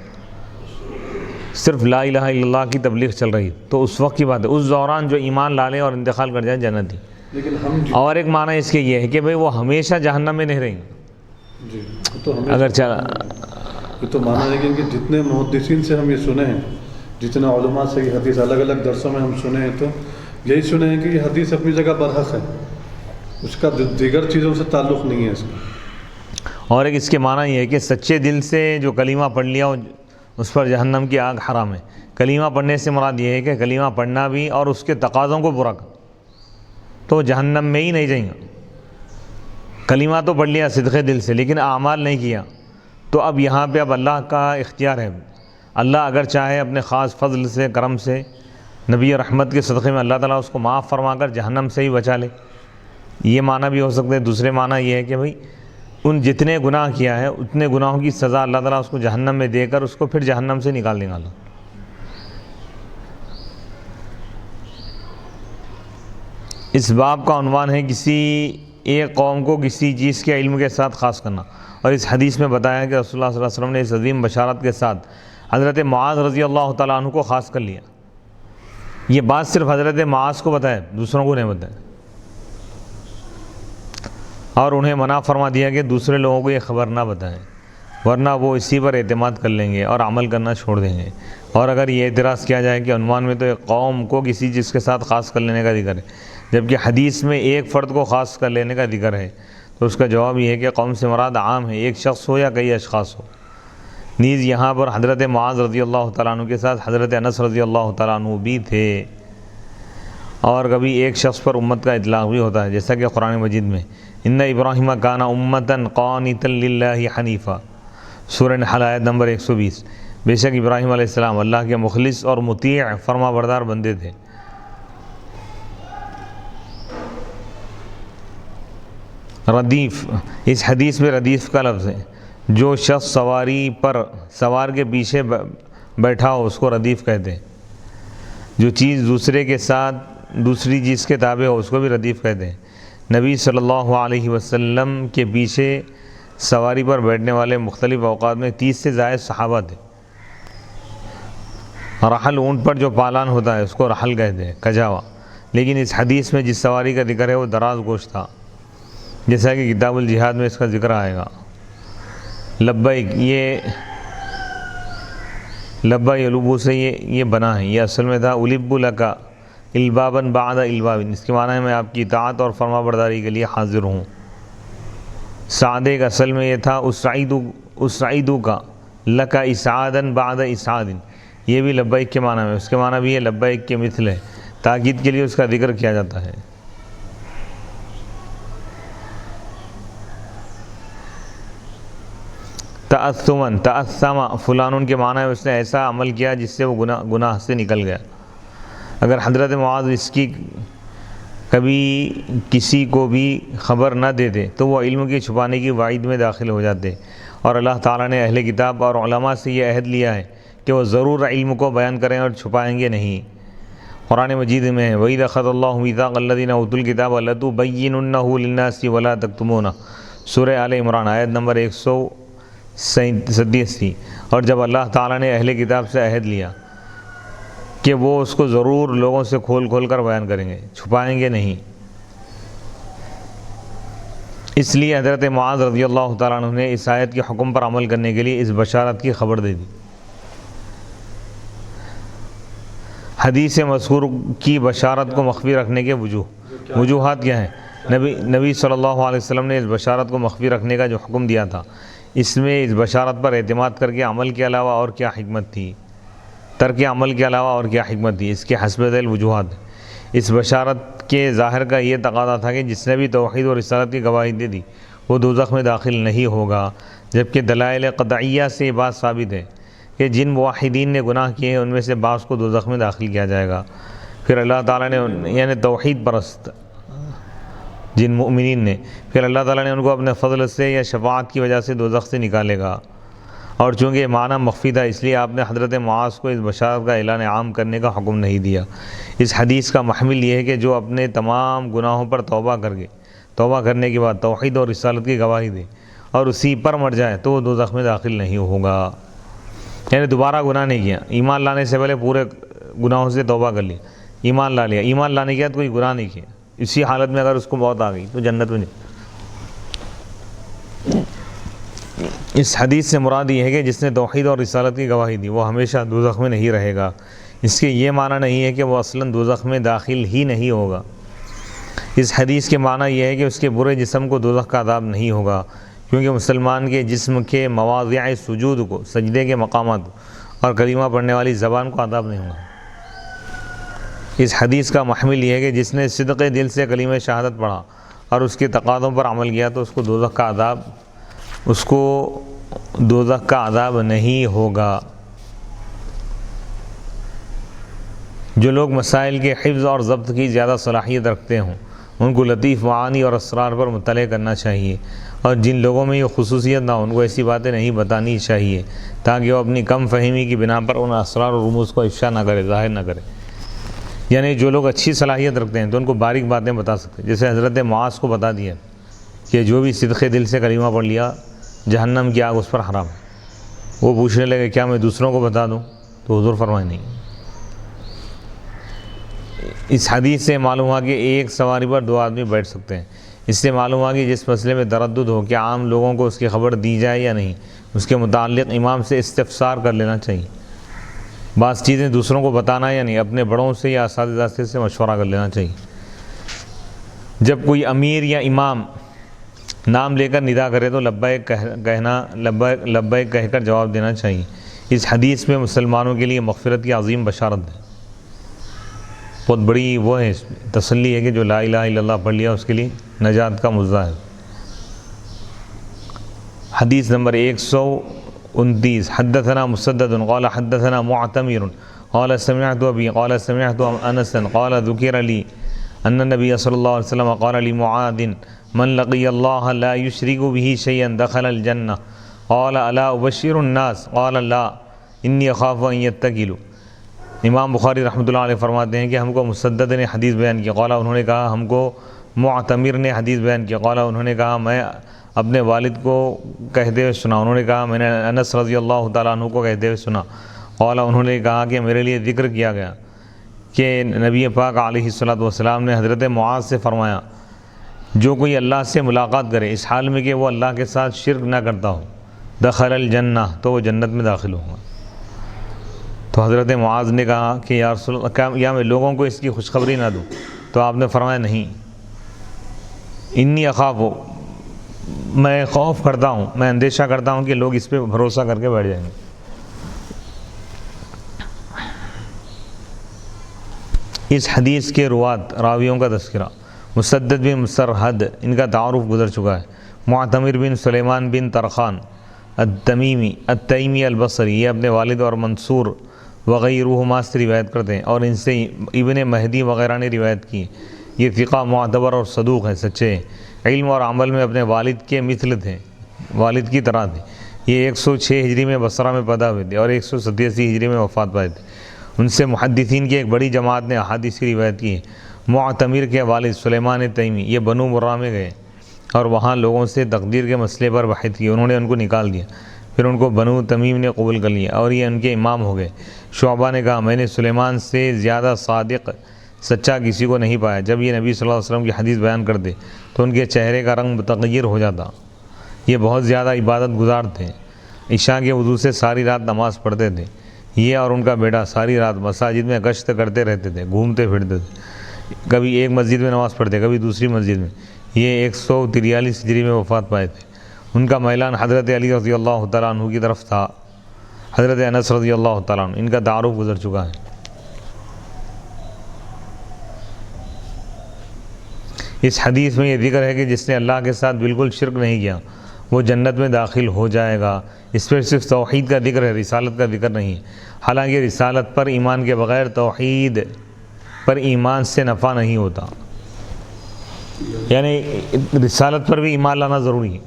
صرف لا الہ الا اللہ کی تبلیغ چل رہی. تو اس وقت کی بات ہے. اس دوران جو ایمان لا لے اور انتقال کر جائے جنتی. لیکن ہم اور ایک معنی اس کے یہ ہے کہ بھئی وہ ہمیشہ جہنم میں نہیں رہیں گے. جی تو ہمیں اگر یہ تو مانا ہے کہ جتنے محدثین سے ہم یہ سنے ہیں، جتنے علماء سے یہ حدیث الگ الگ درسوں میں ہم سنے ہیں، تو یہی سنے ہیں کہ یہ حدیث اپنی جگہ برحق ہے، اس کا دیگر چیزوں سے تعلق نہیں ہے اس کا. اور ایک اس کے معنی یہ ہے کہ سچے دل سے جو کلمہ پڑھ لیا اس پر جہنم کی آگ حرام ہے. کلمہ پڑھنے سے مراد یہ ہے کہ کلمہ پڑھنا بھی اور اس کے تقاضوں کو پورا کر، تو جہنم میں ہی نہیں جائیں گا. کلمہ تو پڑھ لیا صدقے دل سے لیکن اعمال نہیں کیا، تو اب یہاں پہ اب اللہ کا اختیار ہے. اللہ اگر چاہے اپنے خاص فضل سے، کرم سے، نبی رحمت کے صدقے میں اللہ تعالیٰ اس کو معاف فرما کر جہنم سے ہی بچا لے. یہ معنی بھی ہو سکتا ہے. دوسرے معنی یہ ہے کہ بھئی ان جتنے گناہ کیا ہے اتنے گناہوں کی سزا اللہ تعالیٰ اس کو جہنم میں دے کر اس کو پھر جہنم سے نکال دے گا. اس باب کا عنوان ہے کسی ایک قوم کو کسی چیز کے علم کے ساتھ خاص کرنا. اور اس حدیث میں بتایا کہ رسول اللہ صلی اللہ علیہ وسلم نے اس عظیم بشارت کے ساتھ حضرت معاذ رضی اللہ تعالیٰ عنہ کو خاص کر لیا. یہ بات صرف حضرت معاذ کو بتایا، دوسروں کو نہیں بتایا، اور انہیں منع فرما دیا کہ دوسرے لوگوں کو یہ خبر نہ بتائیں، ورنہ وہ اسی پر اعتماد کر لیں گے اور عمل کرنا چھوڑ دیں گے. اور اگر یہ اعتراض کیا جائے کہ عنوان میں تو ایک قوم کو کسی چیز کے ساتھ خاص کر لینے کا ذکر ہے جبکہ حدیث میں ایک فرد کو خاص کر لینے کا ذکر ہے، تو اس کا جواب یہ ہے کہ قوم سے مراد عام ہے، ایک شخص ہو یا کئی اشخاص ہو. نیز یہاں پر حضرت معاذ رضی اللہ تعالیٰ عنہ کے ساتھ حضرت انس رضی اللہ تعالیٰ عنہ بھی تھے. اور کبھی ایک شخص پر امت کا اطلاق بھی ہوتا ہے، جیسا کہ قرآن مجید میں ان ابراہیم کان امتا قانتا للہ حنیفا، سورہ نحل آیت نمبر 120. بے شک ابراہیم علیہ السلام اللہ کے مخلص اور مطیع فرما بردار بندے تھے. ردیف، اس حدیث میں ردیف کا لفظ ہے. جو شخص سواری پر سوار کے پیچھے بیٹھا ہو اس کو ردیف کہتے ہیں. جو چیز دوسرے کے ساتھ دوسری چیز کے تابع ہو اس کو بھی ردیف کہتے ہیں. نبی صلی اللہ علیہ وسلم کے پیچھے سواری پر بیٹھنے والے مختلف اوقات میں 30 سے زائد صحابہ تھے. رحل، اونٹ پر جو پالان ہوتا ہے اس کو رحل کہتے ہیں، کجاوا. لیکن اس حدیث میں جس سواری کا ذکر ہے وہ دراز گوشت تھا، جیسا کہ کتاب الجہاد میں اس کا ذکر آئے گا. لبیک، یہ لبا یلوبو سے یہ بنا ہے. یہ اصل میں تھا الب لکا البابن بعد البابن. اس کے معنی ہے میں آپ کی اطاعت اور فرما برداری کے لیے حاضر ہوں. سعدے کا اصل میں یہ تھا اسعیدو کا لکا اسعادن بعد اسعادن. یہ بھی لبیک کے معنی میں، اس کے معنی بھی یہ لبیک کے مثل ہے، تاکید کے لیے اس کا ذکر کیا جاتا ہے. تأثمن، تأثم فلان کے معنی ہے اس نے ایسا عمل کیا جس سے وہ گناہ سے نکل گیا. اگر حضرت معاذ اس کی کبھی کسی کو بھی خبر نہ دیتے تو وہ علم کی چھپانے کی وعید میں داخل ہو جاتے. اور اللہ تعالیٰ نے اہل کتاب اور علماء سے یہ عہد لیا ہے کہ وہ ضرور علم کو بیان کریں اور چھپائیں گے نہیں. قرآن مجید میں ہے وَإِذْ أَخَذَ اللَّهُ مِيثَاقَ الَّذِينَ أُوتُوا الْكِتَابَ لَتُبَيِّنُنَّهُ لِلنَّاسِ وَلَا تَكْتُمُونَهُ، سورہ آل عمران آیت نمبر 187. اور جب اللہ تعالیٰ نے اہل کتاب سے عہد لیا کہ وہ اس کو ضرور لوگوں سے کھول کھول کر بیان کریں گے، چھپائیں گے نہیں. اس لیے حضرت معاذ رضی اللہ تعالیٰ عنہ نے اس آیت کے حکم پر عمل کرنے کے لیے اس بشارت کی خبر دے دی. حدیث مذکور کی بشارت کو مخفی رکھنے کے وجوہات کیا ہیں؟ نبی صلی اللہ علیہ وسلم نے اس بشارت کو مخفی رکھنے کا جو حکم دیا تھا، اس میں اس بشارت پر اعتماد کر کے عمل کے علاوہ اور کیا حکمت تھی، ترک عمل کے علاوہ اور کیا حکمت تھی؟ اس کے حسب ذیل وجوہات. اس بشارت کے ظاہر کا یہ تقاضا تھا کہ جس نے بھی توحید اور رسالت کی گواہی دے دی وہ دوزخ میں داخل نہیں ہوگا، جبکہ دلائل قطعیہ سے یہ بات ثابت ہے کہ جن موحدین نے گناہ کیے ہیں ان میں سے بعض کو دوزخ میں داخل کیا جائے گا. پھر اللہ تعالیٰ نے یعنی توحید پرست جن مؤمنین نے، پھر اللہ تعالیٰ نے ان کو اپنے فضل سے یا شفاعت کی وجہ سے دوزخ سے نکالے گا. اور چونکہ یہ معنی مخفی تھا اس لیے آپ نے حضرت معاذ کو اس بشارت کا اعلان عام کرنے کا حکم نہیں دیا۔ اس حدیث کا محمل یہ ہے کہ جو اپنے تمام گناہوں پر توبہ کرنے کے بعد توحید اور رسالت کی گواہی دے اور اسی پر مر جائے تو وہ دوزخ میں داخل نہیں ہوگا۔ یعنی دوبارہ گناہ نہیں کیا، ایمان لانے سے پہلے پورے گناہوں سے توبہ کر لیا، ایمان لا لیا، ایمان لانے کے بعد کوئی گناہ نہیں کیا، اسی حالت میں اگر اس کو موت آ گئی تو جنت میں نہیں۔ اس حدیث سے مراد یہ ہے کہ جس نے توحید اور رسالت کی گواہی دی وہ ہمیشہ دوزخ میں نہیں رہے گا۔ اس کے یہ معنی نہیں ہے کہ وہ اصلاً دوزخ میں داخل ہی نہیں ہوگا۔ اس حدیث کے معنی یہ ہے کہ اس کے برے جسم کو دوزخ کا عذاب نہیں ہوگا، کیونکہ مسلمان کے جسم کے مواضع سجود کو، سجدے کے مقامات اور کلمہ پڑھنے والی زبان کو عذاب نہیں ہوگا۔ اس حدیث کا محمل یہ ہے کہ جس نے صدق دل سے کلمہ شہادت پڑھا اور اس کے تقاضوں پر عمل کیا تو اس کو دوزخ کا عذاب نہیں ہوگا۔ جو لوگ مسائل کے حفظ اور ضبط کی زیادہ صلاحیت رکھتے ہوں ان کو لطیف معانی اور اسرار پر مطلع کرنا چاہیے، اور جن لوگوں میں یہ خصوصیت نہ ہو ان کو ایسی باتیں نہیں بتانی چاہیے تاکہ وہ اپنی کم فہمی کی بنا پر ان اسرار اور رموز کو افشا نہ کرے، ظاہر نہ کرے۔ یعنی جو لوگ اچھی صلاحیت رکھتے ہیں تو ان کو باریک باتیں بتا سکتے ہیں، جیسے حضرت معاذ کو بتا دیا کہ جو بھی صدق دل سے کلمہ پڑھ لیا جہنم کی آگ اس پر حرام ہے۔ وہ پوچھنے لگے کیا میں دوسروں کو بتا دوں؟ تو حضور فرمائے نہیں۔ اس حدیث سے معلوم ہوا کہ ایک سواری پر 2 آدمی بیٹھ سکتے ہیں۔ اس سے معلوم ہوا کہ جس مسئلے میں تردد ہو کہ عام لوگوں کو اس کی خبر دی جائے یا نہیں، اس کے متعلق امام سے استفسار کر لینا چاہیے۔ بعض چیزیں دوسروں کو بتانا یا نہیں، اپنے بڑوں سے یا اساتذہ سے مشورہ کر لینا چاہیے۔ جب کوئی امیر یا امام نام لے کر ندا کرے تو لبیک کہہ کر جواب دینا چاہیے۔ اس حدیث میں مسلمانوں کے لیے مغفرت کی عظیم بشارت ہے، بہت بڑی وہ ہے تسلی ہے کہ جو لا الہ الا اللہ پڑھ لیا اس کے لیے نجات کا مزہ ہے۔ حدیث نمبر 129 حدثنا مسدد قال حدثنا معتمر قال سمعت ابي قال سمعت انس قال ذكر لي ان النبي صلى الله عليه وسلم قال لمعاذ من لقي الله لا يشرك به شيئا دخل الجنة قال الا ابشر الناس قال لا اني اخاف ان يتكلوا۔ امام بخاری رحمۃ اللہ علیہ فرماتے ہیں کہ ہم کو مسدد نے حدیث بیان کیا، قال انہوں نے کہا، ہم کو معتمر نے حدیث بیان کیا، قال انہوں نے کہا میں اپنے والد کو کہتے ہوئے سنا، انہوں نے کہا میں نے انس رضی اللہ تعالیٰ عنہ کو کہتے ہوئے سنا، قال انہوں نے کہا کہ میرے لیے ذکر کیا گیا کہ نبی پاک علیہ الصلوۃ والسلام نے حضرت معاذ سے فرمایا جو کوئی اللہ سے ملاقات کرے اس حال میں کہ وہ اللہ کے ساتھ شرک نہ کرتا ہو دخل الجنہ تو وہ جنت میں داخل ہوگا۔ تو حضرت معاذ نے کہا کہ یا رسول اللہ یا میں لوگوں کو اس کی خوشخبری نہ دوں؟ تو آپ نے فرمایا نہیں، انی اخاف، میں خوف کرتا ہوں، میں اندیشہ کرتا ہوں کہ لوگ اس پہ بھروسہ کر کے بیٹھ جائیں گے۔ اس حدیث کے راویوں کا تذکرہ، مسدد بن مسرحد ان کا تعارف گزر چکا ہے، معتمر بن سلیمان بن ترخان التیمی البصری یہ اپنے والد اور منصور وغیرہما سے روایت کرتے ہیں اور ان سے ابن مہدی وغیرہ نے روایت کی۔ یہ ثقہ معتبر اور صدوق ہے، سچے ہیں، علم اور عمل میں اپنے والد کے مثل تھے، والد کی طرح تھے۔ یہ 106 ہجری میں بصرہ میں پیدا ہوئے تھے اور 187 ہجری میں وفات پائے تھے۔ ان سے محدثین کی ایک بڑی جماعت نے احادیث کی روایت کی ہے۔ معتمر کے والد سلیمان تیمی یہ بنو مرہ میں گئے اور وہاں لوگوں سے تقدیر کے مسئلے پر بحث کی، انہوں نے ان کو نکال دیا، پھر ان کو بنو تمیم نے قبول کر لیا اور یہ ان کے امام ہو گئے۔ شعبہ نے کہا میں نے سلیمان سے زیادہ صادق سچا کسی کو نہیں پایا۔ جب یہ نبی صلی اللہ علیہ وسلم کی حدیث بیان کرتے تو ان کے چہرے کا رنگ متغیر ہو جاتا۔ یہ بہت زیادہ عبادت گزار تھے، عشاء کے وضو سے ساری رات نماز پڑھتے تھے۔ یہ اور ان کا بیٹا ساری رات مساجد میں گشت کرتے رہتے تھے، گھومتے پھرتے تھے، کبھی ایک مسجد میں نماز پڑھتے کبھی دوسری مسجد میں۔ یہ 143 ہجری میں وفات پائے تھے۔ ان کا میلان حضرت علی رضی اللہ تعالیٰ عنہ کی طرف تھا، حضرت انس رضی اللہ تعالیٰ عنہ ان کا تعارف گزر چکا ہے۔ اس حدیث میں یہ ذکر ہے کہ جس نے اللہ کے ساتھ بالکل شرک نہیں کیا وہ جنت میں داخل ہو جائے گا۔ اس پر صرف توحید کا ذکر ہے، رسالت کا ذکر نہیں ہے۔ حالانکہ رسالت پر ایمان کے بغیر توحید پر ایمان سے نفع نہیں ہوتا، یعنی رسالت پر بھی ایمان لانا ضروری ہے۔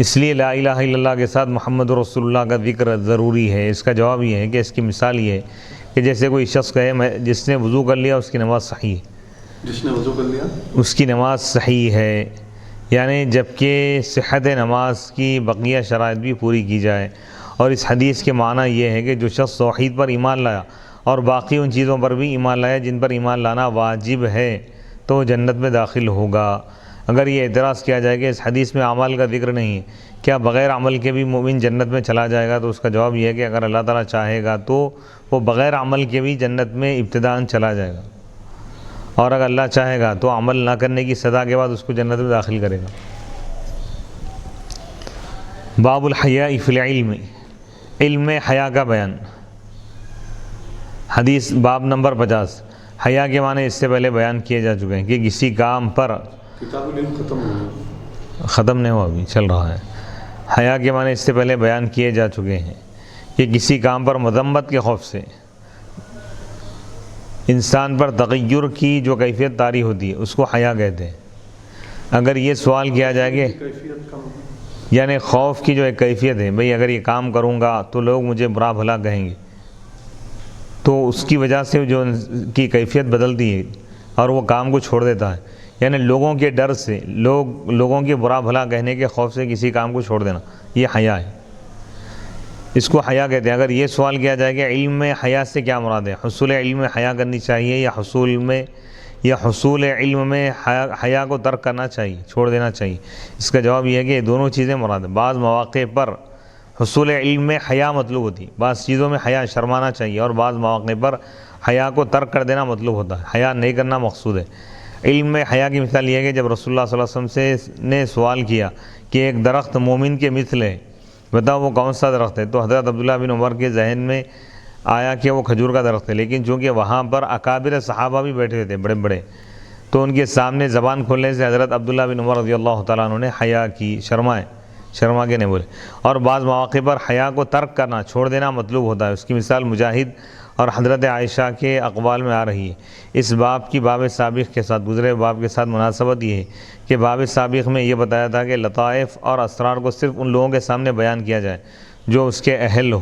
اس لیے لا الہ الا اللہ کے ساتھ محمد رسول اللہ کا ذکر ضروری ہے۔ اس کا جواب یہ ہے کہ اس کی مثال یہ ہے کہ جیسے کوئی شخص کہے جس نے وضو کر لیا اس کی نماز صحیح ہے، جس نے وضو کر لیا اس کی نماز صحیح ہے، یعنی جبکہ صحت نماز کی بقیہ شرائط بھی پوری کی جائے۔ اور اس حدیث کے معنی یہ ہے کہ جو شخص توحید پر ایمان لایا اور باقی ان چیزوں پر بھی ایمان لایا جن پر ایمان لانا واجب ہے تو وہ جنت میں داخل ہوگا۔ اگر یہ اعتراض کیا جائے کہ اس حدیث میں اعمال کا ذکر نہیں ہے، کیا بغیر عمل کے بھی مومن جنت میں چلا جائے گا؟ تو اس کا جواب یہ ہے کہ اگر اللہ تعالیٰ چاہے گا تو وہ بغیر عمل کے بھی جنت میں ابتداءً چلا جائے گا، اور اگر اللہ چاہے گا تو عمل نہ کرنے کی سزا کے بعد اس کو جنت میں داخل کرے گا۔ باب الحیاء فی العلم، علم میں حیا کا بیان۔ حدیث باب نمبر 50۔ حیا کے معنی اس سے پہلے بیان کیے جا چکے ہیں کہ کسی کام پر کتاب العلم ختم ہو گیا، ختم نہیں ہوا، ابھی چل رہا ہے۔ حیا کے معنی اس سے پہلے بیان کیے جا چکے ہیں کہ کسی کام پر مذمت کے خوف سے انسان پر تغیر کی جو کیفیت طاری ہوتی ہے اس کو حیا کہتے ہیں۔ اگر یہ سوال کیا جائے کہ کیفیت کم یعنی خوف کی جو ایک کیفیت ہے، بھئی اگر یہ کام کروں گا تو لوگ مجھے برا بھلا کہیں گے، تو اس کی وجہ سے جو کی کیفیت بدلتی ہے اور وہ کام کو چھوڑ دیتا ہے، یعنی لوگوں کے ڈر سے، لوگوں کے برا بھلا کہنے کے خوف سے کسی کام کو چھوڑ دینا، یہ حیا ہے، اس کو حیا کہتے ہیں۔ اگر یہ سوال کیا جائے کہ علم میں حیا سے کیا مراد ہے، حصول علم میں حیا کرنی چاہیے یا حصول علم میں حیا کو ترک کرنا چاہیے، چھوڑ دینا چاہیے، اس کا جواب یہ ہے کہ یہ دونوں چیزیں مراد ہیں۔ بعض مواقع پر حصول علم میں حیا مطلوب ہوتی ہے، بعض چیزوں میں حیا شرمانا چاہیے، اور بعض مواقع پر حیا کو ترک کر دینا مطلوب ہوتا ہے، حیا نہیں کرنا مقصود ہے۔ علم میں حیا کی مثال یہ ہے کہ جب رسول اللہ صلی اللہ علیہ وسلم نے سوال کیا کہ ایک درخت مومن کے مثل ہے، بتاؤ وہ کون سا درخت ہے، تو حضرت عبداللہ بن عمر کے ذہن میں آیا کہ وہ کھجور کا درخت ہے، لیکن چونکہ وہاں پر اکابر صحابہ بھی بیٹھے ہوئے تھے بڑے بڑے، تو ان کے سامنے زبان کھولنے سے حضرت عبداللہ بن عمر رضی اللہ تعالیٰ عنہ نے حیا کی، شرما کے نہیں بولے۔ اور بعض مواقع پر حیا کو ترک کرنا، چھوڑ دینا مطلوب ہوتا ہے۔ اس کی مثال مجاہد اور حضرت عائشہ کے اقوال میں آ رہی ہے۔ اس باب کی باب سابق کے ساتھ، گزرے باب کے ساتھ مناسبت یہ ہے کہ باب سابق میں یہ بتایا تھا کہ لطائف اور اسرار کو صرف ان لوگوں کے سامنے بیان کیا جائے جو اس کے اہل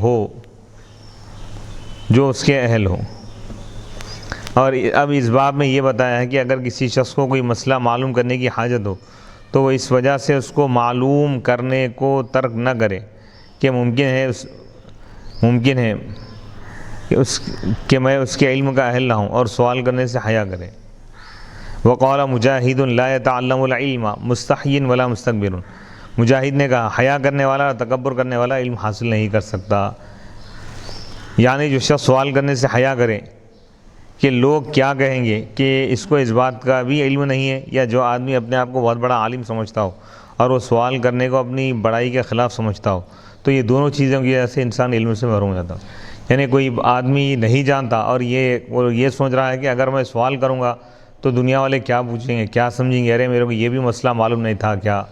ہو، اور اب اس باب میں یہ بتایا ہے کہ اگر کسی شخص کو کوئی مسئلہ معلوم کرنے کی حاجت ہو تو وہ اس وجہ سے اس کو معلوم کرنے کو ترک نہ کرے کہ ممکن ہے کہ میں اس کے علم کا اہل نہ ہوں، اور سوال کرنے سے حیا کرے۔ وقال مجاہد لا يتعلم العلم مستحی ولا مستكبر، مجاہد نے کہا حیا کرنے والا، تکبر کرنے والا علم حاصل نہیں کر سکتا۔ یعنی جو شخص سوال کرنے سے حیا کرے کہ لوگ کیا کہیں گے، کہ اس کو اس بات کا بھی علم نہیں ہے، یا جو آدمی اپنے آپ کو بہت بڑا عالم سمجھتا ہو اور وہ سوال کرنے کو اپنی بڑائی کے خلاف سمجھتا ہو، تو یہ دونوں چیزوں کی وجہ سے انسان علم سے محروم ہو جاتا ہے۔ یعنی کوئی آدمی نہیں جانتا اور وہ یہ سوچ رہا ہے کہ اگر میں سوال کروں گا تو دنیا والے کیا پوچھیں گے، کیا سمجھیں گے، ارے میرے کو یہ بھی مسئلہ معلوم نہیں تھا کیا،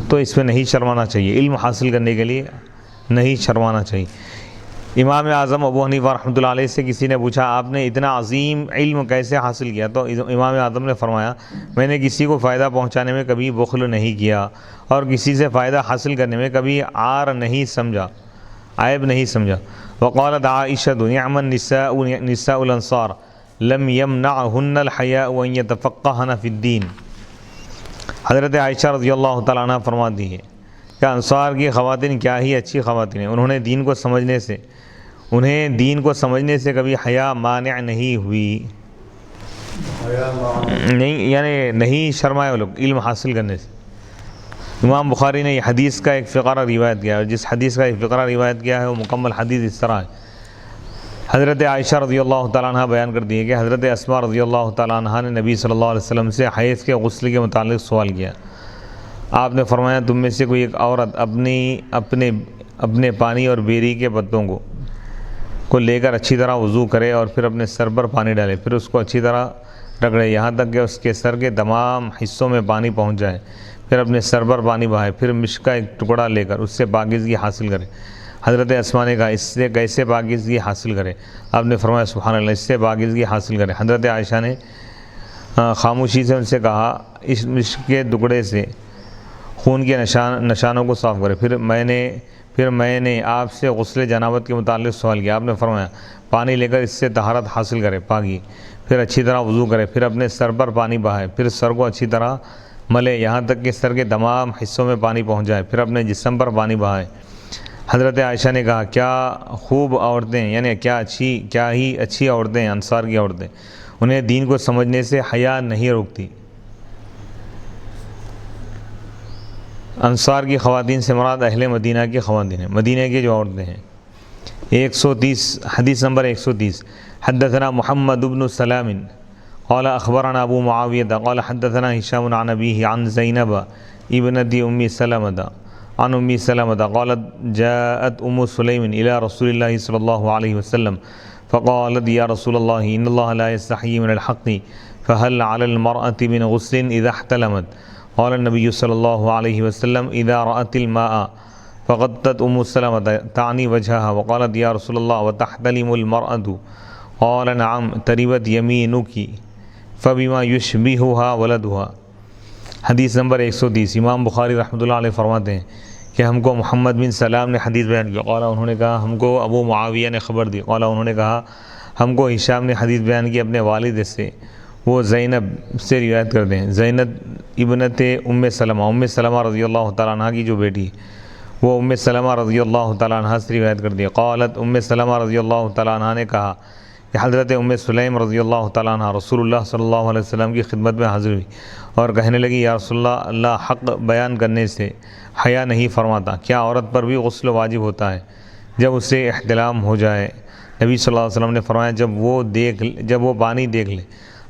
تو اس میں نہیں شرمانا چاہیے، علم حاصل کرنے کے لیے نہیں شرمانا چاہیے۔ امام اعظم ابو حنیفہ رحمۃ اللہ علیہ سے کسی نے پوچھا آپ نے اتنا عظیم علم کیسے حاصل کیا، تو امام اعظم نے فرمایا میں نے کسی کو فائدہ پہنچانے میں کبھی بخل نہیں کیا، اور کسی سے فائدہ حاصل کرنے میں کبھی عار نہیں سمجھا، عیب نہیں سمجھا۔ وقالت عائشہ نعم نساء الانصار لم يمنعهن الحیاء وان يتفقهن فی الدین، حضرت عائشہ رضی اللہ تعالیٰ عنہ فرماتی ہے کہ انصار کی خواتین کیا ہی اچھی خواتین ہیں، انہیں دین کو سمجھنے سے کبھی حیا مانع نہیں ہوئی، نہیں یعنی نہیں شرمائے وہ لوگ علم حاصل کرنے سے۔ امام بخاری نے یہ حدیث کا ایک فقرہ روایت کیا ہے، اور جس حدیث کا ایک فقرہ روایت کیا ہے وہ مکمل حدیث اس طرح ہے۔ حضرت عائشہ رضی اللہ تعالیٰ عنہ بیان کرتی ہے کہ حضرت اسماء رضی اللہ تعالیٰ عنہ نے نبی صلی اللہ علیہ وسلم سے حیض کے غسل کے متعلق سوال کیا۔ آپ نے فرمایا تم میں سے کوئی ایک عورت اپنے پانی اور بیری کے پتوں کو لے کر اچھی طرح وضو کرے اور پھر اپنے سر پر پانی ڈالے، پھر اس کو اچھی طرح رگڑے یہاں تک کہ اس کے سر کے تمام حصوں میں پانی پہنچ جائے، پھر اپنے سر پر پانی بہائے، پھر مشک کا ایک ٹکڑا لے کر اس سے پاکیزگی حاصل کرے۔ حضرت اسماء نے کہا اس سے کیسے پاکیزگی حاصل کرے؟ آپ نے فرمایا سبحان اللہ، اس سے پاکیزگی حاصل کرے۔ حضرت عائشہ نے خاموشی سے ان سے کہا اس مشک کے ٹکڑے سے خون کے نشانوں کو صاف کرے۔ پھر میں نے آپ سے غسل جنابت کے متعلق سوال کیا، آپ نے فرمایا پانی لے کر اس سے طہارت حاصل کرے، پاکی، پھر اچھی طرح وضو کرے، پھر اپنے سر پر پانی بہائے، پھر سر کو اچھی طرح ملے یہاں تک کہ سر کے تمام حصوں میں پانی پہنچ جائے، پھر اپنے جسم پر پانی بہائے۔ حضرت عائشہ نے کہا کیا خوب عورتیں، یعنی کیا ہی اچھی عورتیں ہیں انصار کی عورتیں، انہیں دین کو سمجھنے سے حیا نہیں روکتی۔ انصار کی خواتین سے مراد اہل مدینہ کی خواتین ہیں، مدینہ کی جو عورتیں ہیں۔ 130 حدیث نمبر 130 حدثنا محمد بن سلام قال اخبرنا ابو معاویہ قال حدثنا هشام عن ابیہ عن زینب ابنت ام سلمہ عن ام سلمہ قالت جاءت ام سلیم الى رسول اللہ صلی اللہ علیہ وسلم فقالت یا رسول اللہ ان اللہ لا يستحیی من الحق فهل على المرأة من غسل اذا احتلمت قال النبي صلی اللہ علیہ وسلم اذا رأت الماء فغطت ام سلمة تعني وجهها وقالت یا رسول اللہ وتحتلم المرأة قال نعم تربت یمینک فبما یشبہها ولدها۔ حدیث نمبر 130 امام بخاری رحمۃ اللہ علیہ فرماتے ہیں کہ ہم کو محمد بن سلام نے حدیث بیان کی، قال انہوں نے کہا ہم کو ابو معاویہ نے خبر دی، قال انہوں نے کہا ہم کو ہشام نے حدیث بیان کی اپنے والد سے، وہ زینب سے روایت کرتے ہیں، زینب ابنت ام سلمہ رضی اللہ تعالیٰ عنہ کی جو بیٹی، وہ ام سلمہ رضی اللہ تعالیٰ عنہ سے روایت کرتی ہے۔ قالت ام سلمہ رضی اللہ تعالیٰ عنہ نے کہا کہ حضرت ام سلیم رضی اللہ تعالیٰ عنہ رسول اللہ صلی اللہ علیہ وسلم کی خدمت میں حاضر ہوئی اور کہنے لگی یا رسول اللہ، اللہ حق بیان کرنے سے حیا نہیں فرماتا، کیا عورت پر بھی غسل واجب ہوتا ہے جب اسے احتلام ہو جائے؟ نبی صلی اللہ علیہ وسلم نے فرمایا جب وہ پانی دیکھ لے۔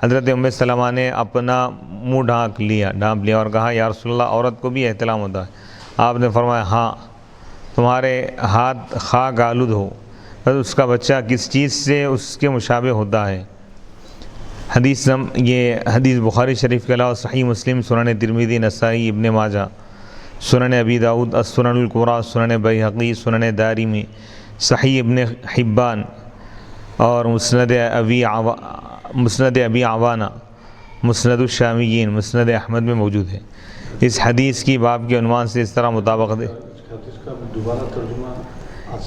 حضرت ام سلمہ نے اپنا منہ ڈھانپ لیا اور کہا یا رسول اللہ، عورت کو بھی احتلام ہوتا ہے؟ آپ نے فرمایا ہاں، تمہارے ہاتھ خاک آلود ہو، اس کا بچہ کس چیز سے اس کے مشابہ ہوتا ہے۔ یہ حدیث بخاری شریف کے علاوہ صحیح مسلم، سنن ترمذی، نسائی، ابن ماجہ، سنن ابی داؤد، السنن الکبریٰ، سنن بیہقی، سنن دارمی، صحیح ابن حبان اور مسند ابی عوانہ، مسند الشامیین، مسند احمد میں موجود ہے۔ اس حدیث کی باب کے عنوان سے اس طرح مطابقت ہے۔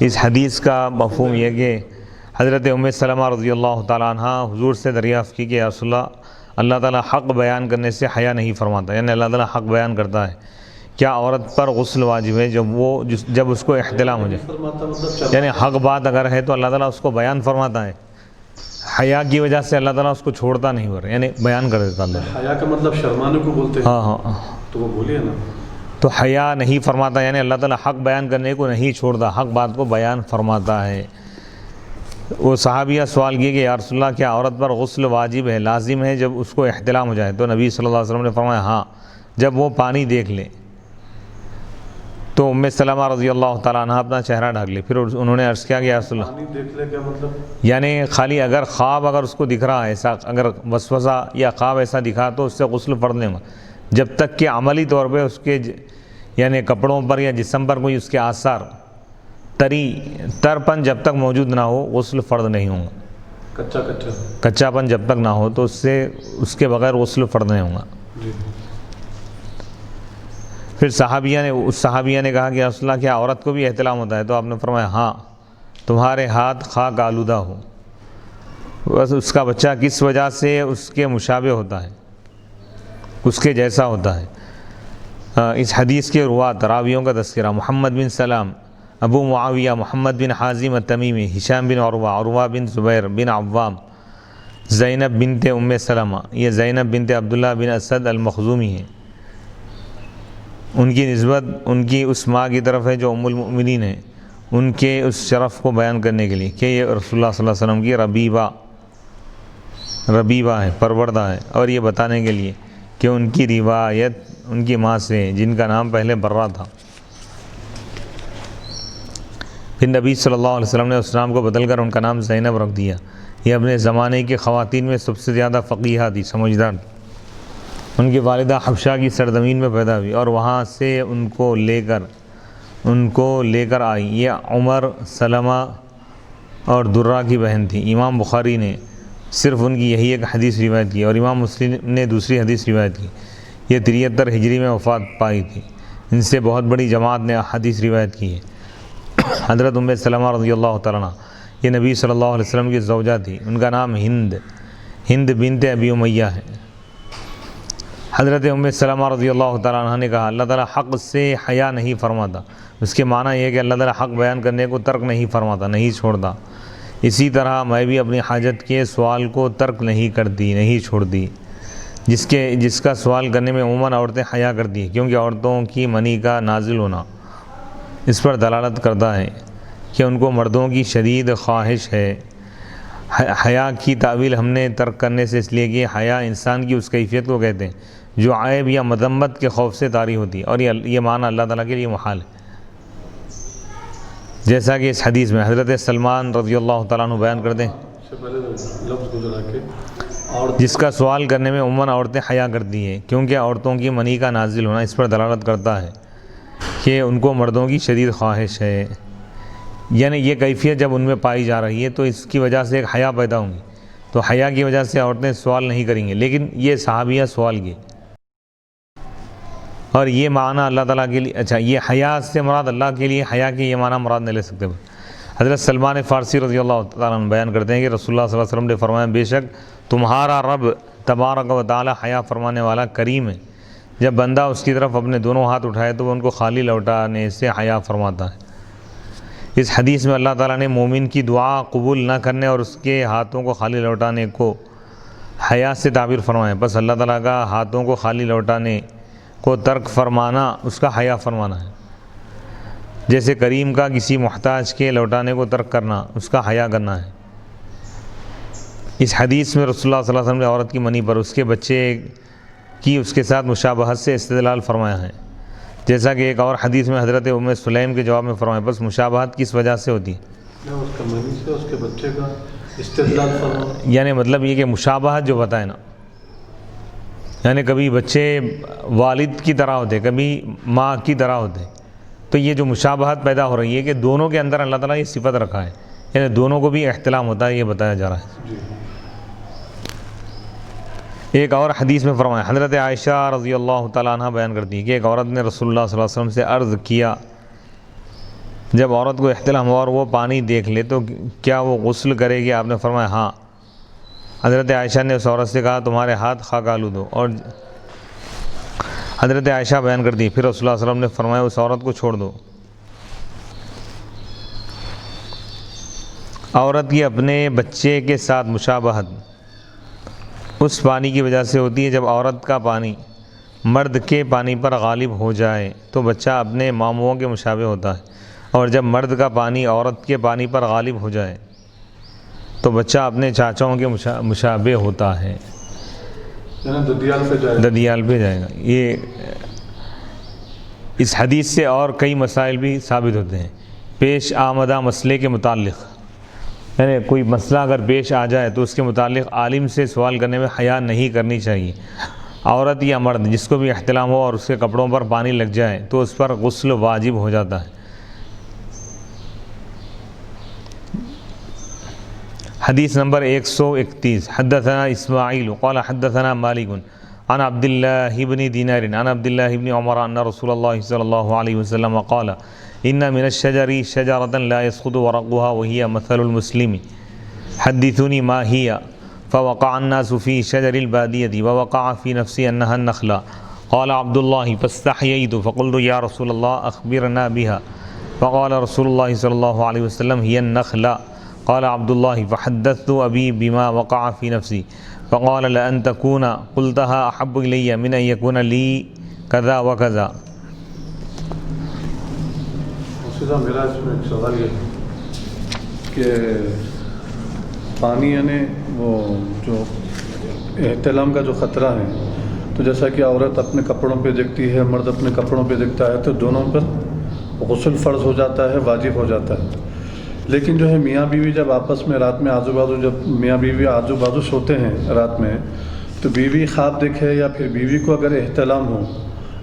اس حدیث کا مفہوم یہ کہ حضرت ام سلمہ رضی اللہ تعالیٰ عنہ حضور سے دریافت کی کہ یا رسول اللہ، اللہ تعالیٰ حق بیان کرنے سے حیا نہیں فرماتا، یعنی اللہ تعالیٰ حق بیان کرتا ہے، کیا عورت پر غسل واجب ہے جب اس کو احتلام ہو جائے؟ یعنی حق بات اگر ہے تو اللہ تعالیٰ اس کو بیان فرماتا ہے، حیا کی وجہ سے اللہ تعالیٰ اس کو چھوڑتا نہیں ہو رہا، یعنی بیان کر دیتا اللہ۔ حیا کا مطلب شرمانے کو بولتے ہیں؟ ہاں تو وہ بولیے نا، تو حیا نہیں فرماتا، یعنی اللہ تعالیٰ حق بیان کرنے کو نہیں چھوڑتا، حق بات کو بیان فرماتا ہے۔ وہ صحابیہ سوال کیے کہ یا رسول اللہ، کیا عورت پر غسل واجب ہے، لازم ہے جب اس کو احتلام ہو جائے؟ تو نبی صلی اللہ علیہ وسلم نے فرمایا ہاں، جب وہ پانی دیکھ لے۔ تو ام سلمہ رضی اللہ تعالیٰ عنہ اپنا چہرہ ڈھک لے، پھر انہوں نے عرض کیا کہ یا رسول اللہ، پانی دیکھ لے کیا مطلب؟ یعنی خالی اگر خواب اس کو دکھ رہا ہے ایسا، اگر وسوسہ یا خواب ایسا دکھا تو اس سے غسل فرض نہیں ہوگا، جب تک کہ عملی طور پہ اس کے یعنی کپڑوں پر یا جسم پر کوئی اس کے آثار ترپن جب تک موجود نہ ہو غسل فرض نہیں ہوگا۔ کچا پن جب تک نہ ہو تو اس کے بغیر غسل فرض نہیں ہوگا۔ پھر صحابیہ نے کہا کہ رسول اللہ، کیا عورت کو بھی احتلام ہوتا ہے؟ تو آپ نے فرمایا ہاں، تمہارے ہاتھ خاک آلودہ ہو، بس اس کا بچہ کس وجہ سے اس کے مشابہ ہوتا ہے، اس کے جیسا ہوتا ہے۔ اس حدیث کے راویوں کا تذکرہ: محمد بن سلام، ابو معاویہ، محمد بن حازم التمیمی، ہشام بن عروہ بن زبیر بن عوام، زینب بنت ام سلمہ، یہ زینب بنت عبداللہ بن اسد المخزومی ہیں، ان کی نسبت ان کی اس ماں کی طرف ہے جو ام المؤمنین ہیں، ان کے اس شرف کو بیان کرنے کے لیے کہ یہ رسول اللہ صلی اللہ علیہ وسلم کی ربیبہ ہے، پروردہ ہے، اور یہ بتانے کے لیے کہ ان کی روایت ان کی ماں سے ہے جن کا نام پہلے برہ تھا۔ پھر نبی صلی اللہ علیہ وسلم نے اس نام کو بدل کر ان کا نام زینب رکھ دیا۔ یہ اپنے زمانے کی خواتین میں سب سے زیادہ فقیہہ تھی، سمجھدار۔ ان کی والدہ حبشہ کی سرزمین میں پیدا ہوئی اور وہاں سے ان کو لے کر آئی۔ یہ عمر، سلمہ اور درہ کی بہن تھی۔ امام بخاری نے صرف ان کی یہی ایک حدیث روایت کی اور امام مسلم نے دوسری حدیث روایت کی۔ یہ 73 ہجری میں وفات پائی تھی۔ ان سے بہت بڑی جماعت نے حدیث روایت کی ہے۔ حضرت ام سلمہ رضی اللہ تعالیٰ عنہ یہ نبی صلی اللہ علیہ وسلم کی زوجہ تھی، ان کا نام ہند بنت ابی امیہ ہے۔ حضرت ام سلمہ رضی اللہ تعالیٰ عنہ نے کہا اللہ تعالیٰ حق سے حیا نہیں فرماتا، اس کے معنی یہ ہے کہ اللہ تعالیٰ حق بیان کرنے کو ترک نہیں فرماتا، نہیں چھوڑتا۔ اسی طرح میں بھی اپنی حاجت کے سوال کو ترک نہیں کرتی، نہیں چھوڑتی، جس کا سوال کرنے میں عموماً عورتیں حیا کرتی ہیں، کیونکہ عورتوں کی منی کا نازل ہونا اس پر دلالت کرتا ہے کہ ان کو مردوں کی شدید خواہش ہے۔ حیا کی تعویل ہم نے ترک کرنے سے اس لیے کہ حیا انسان کی اس کیفیت کو کہتے ہیں جو عیب یا مذمت کے خوف سے طاری ہوتی ہے، اور یہ معنی اللہ تعالیٰ کے لیے محال ہے، جیسا کہ اس حدیث میں حضرت سلمان رضی اللہ تعالیٰ عنہ بیان کرتے ہیں سے پہلے لفظ گزرا کہ اور جس کا سوال کرنے میں عموماً عورتیں حیا کرتی ہیں، کیونکہ عورتوں کی منی کا نازل ہونا اس پر دلالت کرتا ہے کہ ان کو مردوں کی شدید خواہش ہے، یعنی یہ کیفیت جب ان میں پائی جا رہی ہے تو اس کی وجہ سے ایک حیا پیدا ہوں گی، تو حیا کی وجہ سے عورتیں سوال نہیں کریں گے، لیکن یہ صحابیہ سوال کی، اور یہ معنی اللہ تعالیٰ کے لیے اچھا یہ حیا سے مراد اللہ کے لیے حیا کے یہ معنی مراد نہیں لے سکتے۔ حضرت سلمان فارسی رضی اللہ تعالیٰ عنہ بیان کرتے ہیں کہ رسول اللہ صلی اللہ علیہ وسلم نے فرمایا بے شک تمہارا رب تبارک و تعالیٰ حیا فرمانے والا کریم ہے، جب بندہ اس کی طرف اپنے دونوں ہاتھ اٹھائے تو وہ ان کو خالی لوٹانے سے حیا فرماتا ہے۔ اس حدیث میں اللہ تعالیٰ نے مومن کی دعا قبول نہ کرنے اور اس کے ہاتھوں کو خالی لوٹانے کو حیا سے تعبیر فرمایا، بس اللہ تعالیٰ کا ہاتھوں کو خالی لوٹانے کو ترک فرمانا اس کا حیا فرمانا ہے، جیسے کریم کا کسی محتاج کے لوٹانے کو ترک کرنا اس کا حیا کرنا ہے۔ اس حدیث میں رسول اللہ صلی اللہ علیہ وسلم نے عورت کی منی پر اس کے بچے کی اس کے ساتھ مشابہت سے استدلال فرمایا ہے، جیسا کہ ایک اور حدیث میں حضرت ام سلیم کے جواب میں فرمایا بس مشابہت کس وجہ سے ہوتی ہے، اس کا منی سے اس کے بچے کا استدلال فرمایا، یعنی مطلب یہ کہ مشابہت جو بتائے نا، یعنی کبھی بچے والد کی طرح ہوتے، کبھی ماں کی طرح ہوتے، تو یہ جو مشابہت پیدا ہو رہی ہے کہ دونوں کے اندر اللہ تعالیٰ یہ صفت رکھا ہے، یعنی دونوں کو بھی احتلام ہوتا ہے، یہ بتایا جا رہا ہے۔ ایک اور حدیث میں فرمایا حضرت عائشہ رضی اللہ تعالیٰ عنہ بیان کرتی ہے کہ ایک عورت نے رسول اللہ صلی اللہ علیہ وسلم سے عرض کیا جب عورت کو احتلام ہوا اور وہ پانی دیکھ لے تو کیا وہ غسل کرے گی؟ آپ نے فرمایا ہاں۔ حضرت عائشہ نے اس عورت سے کہا تمہارے ہاتھ خاک آلود ہو، اور حضرت عائشہ بیان کرتی ہے پھر رسول اللہ صلی اللہ علیہ وسلم نے فرمایا اس عورت کو چھوڑ دو۔ عورت کی اپنے بچے کے ساتھ مشابہت اس پانی کی وجہ سے ہوتی ہے جب عورت کا پانی مرد کے پانی پر غالب ہو جائے تو بچہ اپنے ماموں کے مشابہ ہوتا ہے، اور جب مرد کا پانی عورت کے پانی پر غالب ہو جائے تو بچہ اپنے چاچاؤں کے مشابہ ہوتا ہے، ددیال پہ جائے گا۔ یہ اس حدیث سے اور کئی مسائل بھی ثابت ہوتے ہیں پیش آمدہ مسئلے کے متعلق، یعنی کوئی مسئلہ اگر پیش آ جائے تو اس کے متعلق عالم سے سوال کرنے میں حیا نہیں کرنی چاہیے۔ عورت یا مرد جس کو بھی احتلام ہو اور اس کے کپڑوں پر پانی لگ جائے تو اس پر غسل واجب ہو جاتا ہے۔ حدیث نمبر 131 حدثنا اسماعیل قال حدثنا مالک عن عبد الله بن دینار عن عبد الله بن عمر ان رسول الله صلی اللہ علیہ وسلم قال ان من الشجر شجرة لا يسقط ورقها وهي مثل المسلم حدثوني ما هي فوقع الناس في شجر البادية ووقع في نفسي انها النخلة قال عبد الله فاستحييت فقلت يا رسول الله اخبرنا بها فقال رسول الله صلى الله عليه وسلم هي النخلة قال عبد الله فحدثت ابي بما وقع في نفسي فقال لأن تكون قلتها احب الي من ان يكون لي كذا وكذا۔ میرا اس میں ایک سوال یہ ہے کہ پانی یعنی وہ جو احتلام کا جو خطرہ ہے، تو جیسا کہ عورت اپنے کپڑوں پہ دیکھتی ہے، مرد اپنے کپڑوں پہ دیکھتا ہے، تو دونوں پر غسل فرض ہو جاتا ہے، واجب ہو جاتا ہے، لیکن جو ہے میاں بیوی جب آپس میں رات میں آزو بازو جب میاں بیوی آزو بازو سوتے ہیں رات میں، تو بیوی خواب دیکھے یا پھر بیوی کو اگر احتلام ہو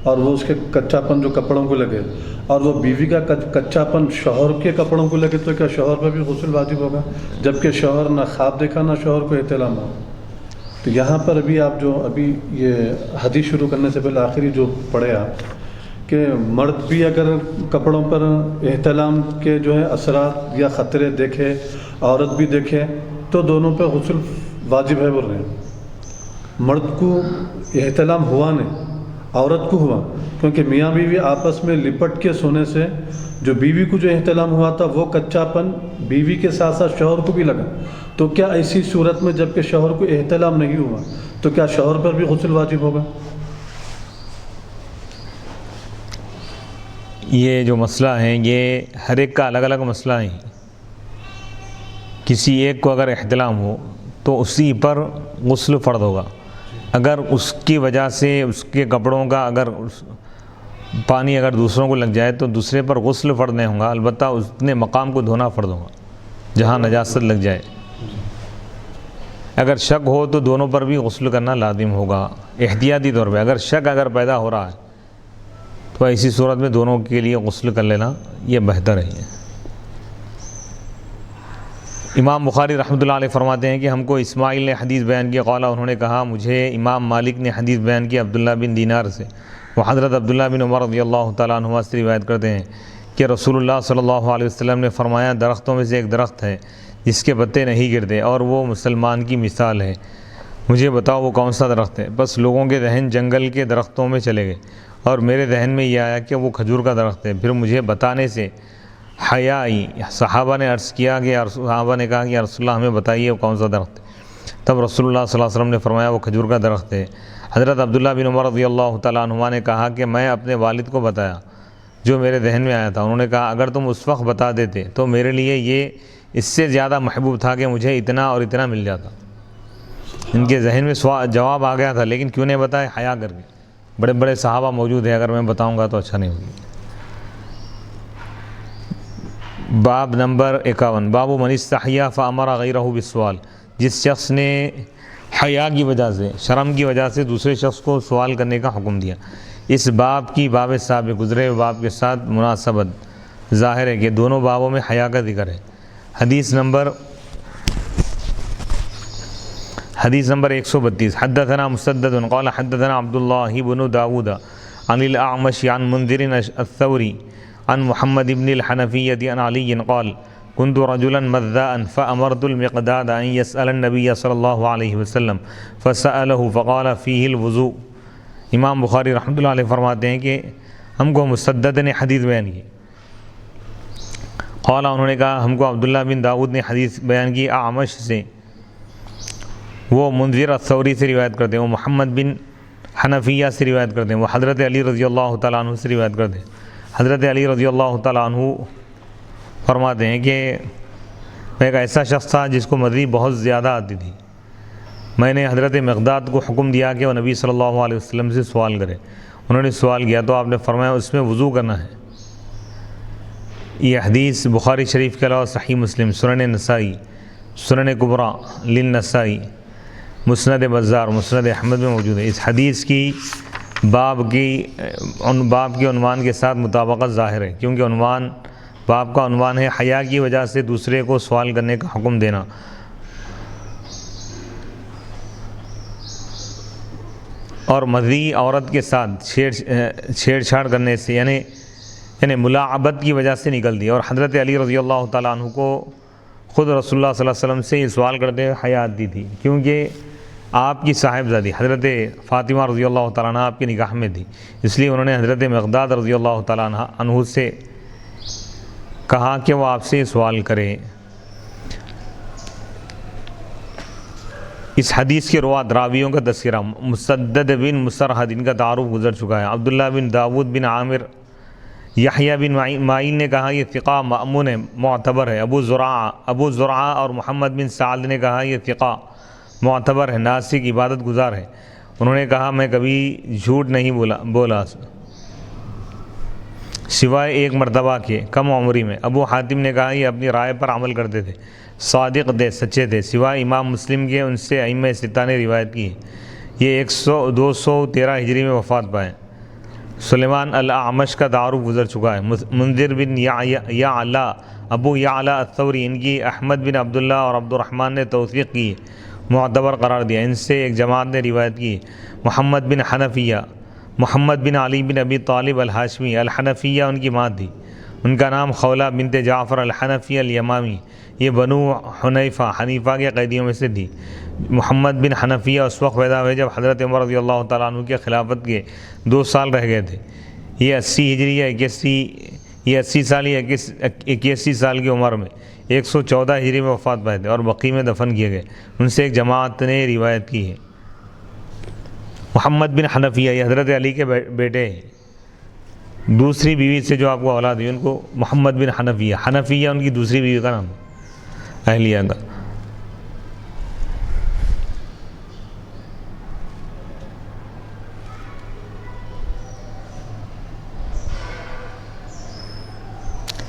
اور وہ اس کے کچا پن جو کپڑوں کو لگے اور وہ بیوی کا کچا پن شوہر کے کپڑوں کو لگے، تو کیا شوہر پر بھی غسل واجب ہوگا؟ جبکہ شوہر نہ خواب دیکھا نہ شوہر کو احتلام ہو۔ تو یہاں پر ابھی آپ جو ابھی یہ حدیث شروع کرنے سے پہلے آخری جو پڑھے آپ کہ مرد بھی اگر کپڑوں پر احتلام کے جو ہے اثرات یا خطرے دیکھے، عورت بھی دیکھے، تو دونوں پہ غسل واجب ہے بول رہے ہیں۔ مرد کو احتلام ہوا نہیں، عورت کو ہوا، کیونکہ میاں بیوی آپس میں لپٹ کے سونے سے جو بیوی کو جو احتلام ہوا تھا وہ کچاپن بیوی کے ساتھ ساتھ شوہر کو بھی لگا۔ تو کیا ایسی صورت میں جب کہ شوہر کو احتلام نہیں ہوا تو کیا شوہر پر بھی غسل واجب ہوگا؟ یہ جو مسئلہ ہے یہ ہر ایک کا الگ الگ مسئلہ ہے۔ کسی ایک کو اگر احتلام ہو تو اسی پر غسل فرض ہوگا۔ اگر اس کی وجہ سے اس کے کپڑوں کا اگر پانی اگر دوسروں کو لگ جائے تو دوسرے پر غسل فرض نہیں ہوگا، البتہ اس نے مقام کو دھونا فرض ہوگا جہاں نجاست لگ جائے۔ اگر شک ہو تو دونوں پر بھی غسل کرنا لازم ہوگا احتیاطی طور پہ۔ اگر شک اگر ہو رہا ہے تو ایسی صورت میں دونوں کے لیے غسل کر لینا یہ بہتر ہے۔ امام بخاری رحمۃ اللہ علیہ فرماتے ہیں کہ ہم کو اسماعیل نے حدیث بیان کیا، قال انہوں نے کہا مجھے امام مالک نے حدیث بیان کی عبداللہ بن دینار سے، وہ حضرت عبداللہ بن عمر رضی اللہ تعالیٰ عنہ سے روایت کرتے ہیں کہ رسول اللہ صلی اللہ علیہ وسلم نے فرمایا درختوں میں سے ایک درخت ہے جس کے پتے نہیں گرتے اور وہ مسلمان کی مثال ہے، مجھے بتاؤ وہ کون سا درخت ہے؟ بس لوگوں کے ذہن جنگل کے درختوں میں چلے گئے اور میرے ذہن میں یہ آیا کہ وہ کھجور کا درخت ہے۔ پھر مجھے بتانے سے حیا آئی۔ صحابہ نے عرض کیا کہ صحابہ نے کہا کہ یا رسول اللہ ہمیں بتائیے وہ کون سا درخت ہے؟ تب رسول اللہ صلی اللہ علیہ وسلم نے فرمایا وہ کھجور کا درخت ہے۔ حضرت عبداللہ بن عمر رضی اللہ تعالیٰ عنہ نے کہا کہ میں اپنے والد کو بتایا جو میرے ذہن میں آیا تھا، انہوں نے کہا اگر تم اس وقت بتا دیتے تو میرے لیے یہ اس سے زیادہ محبوب تھا کہ مجھے اتنا اور اتنا مل جاتا۔ ان کے ذہن میں جواب آ گیا تھا لیکن کیوں نہیں بتایا؟ حیا کر کے۔ بڑے بڑے صحابہ موجود ہیں، اگر میں بتاؤں گا تو اچھا نہیں ہوگی۔ باب نمبر 51، باب من استحیا فامر غیرہ بالسؤال، جس شخص نے حیا کی وجہ سے، شرم کی وجہ سے دوسرے شخص کو سوال کرنے کا حکم دیا۔ اس باب کی باب سابق گزرے ہوئے باب کے ساتھ مناسبت ظاہر ہے کہ دونوں بابوں میں حیا کا ذکر ہے۔ حدیث نمبر 132، حدثنا مسدد قال حدثنا عبد الله بن داود عن الأعمش عن منذر الثوري عن محمد بن الحنفية عن علي قال كنت رجلا مذاء فأمرت المقداد أن يسأل النبي صلى الله عليه وسلم فسأله فقال فيه الوضوء۔ امام بخاری رحمۃ اللہ علیہ فرماتے ہیں کہ ہم کو مسدد نے حدیث بیان کی، قال انہوں نے کہا ہم کو عبداللہ بن داود نے حدیث بیان کی اعمش سے، وہ منذر الثوری سے روایت کرتے ہیں، وہ محمد بن حنفیہ سے روایت کرتے ہیں، وہ حضرت علی رضی اللہ تعالیٰ عنہ سے روایت کرتے ہیں۔ حضرت علی رضی اللہ تعالیٰ عنہ فرماتے ہیں کہ میں ایک ایسا شخص تھا جس کو مزی بہت زیادہ آتی تھی، میں نے حضرت مقداد کو حکم دیا کہ وہ نبی صلی اللہ علیہ وسلم سے سوال کرے۔ انہوں نے سوال کیا تو آپ نے فرمایا اس میں وضو کرنا ہے۔ یہ حدیث بخاری شریف کے علاوہ صحیح مسلم، سنن نسائی، سنن کبریٰ للنسائی، مسند بزار، مسند احمد میں موجود ہے۔ اس حدیث کی باب کے عنوان کے ساتھ مطابقت ظاہر ہے، کیونکہ باب کا عنوان ہے حیا کی وجہ سے دوسرے کو سوال کرنے کا حکم دینا۔ اور مزی عورت کے ساتھ چھیڑ چھاڑ کرنے سے یعنی ملاعبت کی وجہ سے نکلتی ہے۔ اور حضرت علی رضی اللہ تعالیٰ عنہ کو خود رسول اللہ صلی اللہ علیہ وسلم سے یہ سوال کرتے ہوئے حیا آتی تھی، کیونکہ آپ کی صاحبزادی حضرت فاطمہ رضی اللہ تعالیٰ عنہ آپ کے نکاح میں تھی، اس لیے انہوں نے حضرت مقداد رضی اللہ تعالیٰ عنہ سے کہا کہ وہ آپ سے سوال کرے۔ اس حدیث کے روات راویوں کا تذکرہ، مسدد بن مسرحد ان کا تعارف گزر چکا ہے۔ عبداللہ بن داود بن عامر، یحییٰ بن معین نے کہا یہ ثقہ مأمون ہے، معتبر ہے۔ ابو زرعہ اور محمد بن سعد نے کہا یہ ثقہ معتبر ہے، ناسک، عبادت گزار ہے۔ انہوں نے کہا میں کبھی جھوٹ نہیں بولا سوائے ایک مرتبہ کے کم عمری میں۔ ابو حاتم نے کہا یہ اپنی رائے پر عمل کرتے تھے، صادق تھے، سچے تھے، سوائے امام مسلم کے ان سے ائمہ ستہ نے روایت کی ہے۔ یہ 213 ہجری میں وفات پائے۔ سلیمان الاعمش کا تعارف گزر چکا ہے۔ منذر بن یعلا، ابو یعلا الثوری، ان کی احمد بن عبداللہ اور عبد الرحمن نے توثیق کی، معتبر قرار دیا، ان سے ایک جماعت نے روایت کی۔ محمد بن حنفیہ، محمد بن علی بن ابی طالب الہاشمی الحنفیہ ان کی ماں تھی، ان کا نام خولہ بنت جعفر الحنفی الیمامی، یہ بنو حنیفہ کے قیدیوں میں سے تھی۔ محمد بن حنفیہ اس وقت پیدا ہوئے جب حضرت عمر رضی اللہ تعالیٰ عنہ کے خلافت کے 2 سال رہ گئے تھے۔ یہ 80 ہجری یا 80 سال یا 81 سال کی عمر میں 114 ہجری میں وفات پائے تھے اور بقیع میں دفن کیے گئے۔ ان سے ایک جماعت نے روایت کی ہے۔ محمد بن حنفیہ یہ حضرت علی کے بیٹے ہیں، دوسری بیوی سے جو آپ کو اولاد ہوئی ان کو محمد بن حنفیہ ان کی دوسری بیوی کا نام اہلیہ کا۔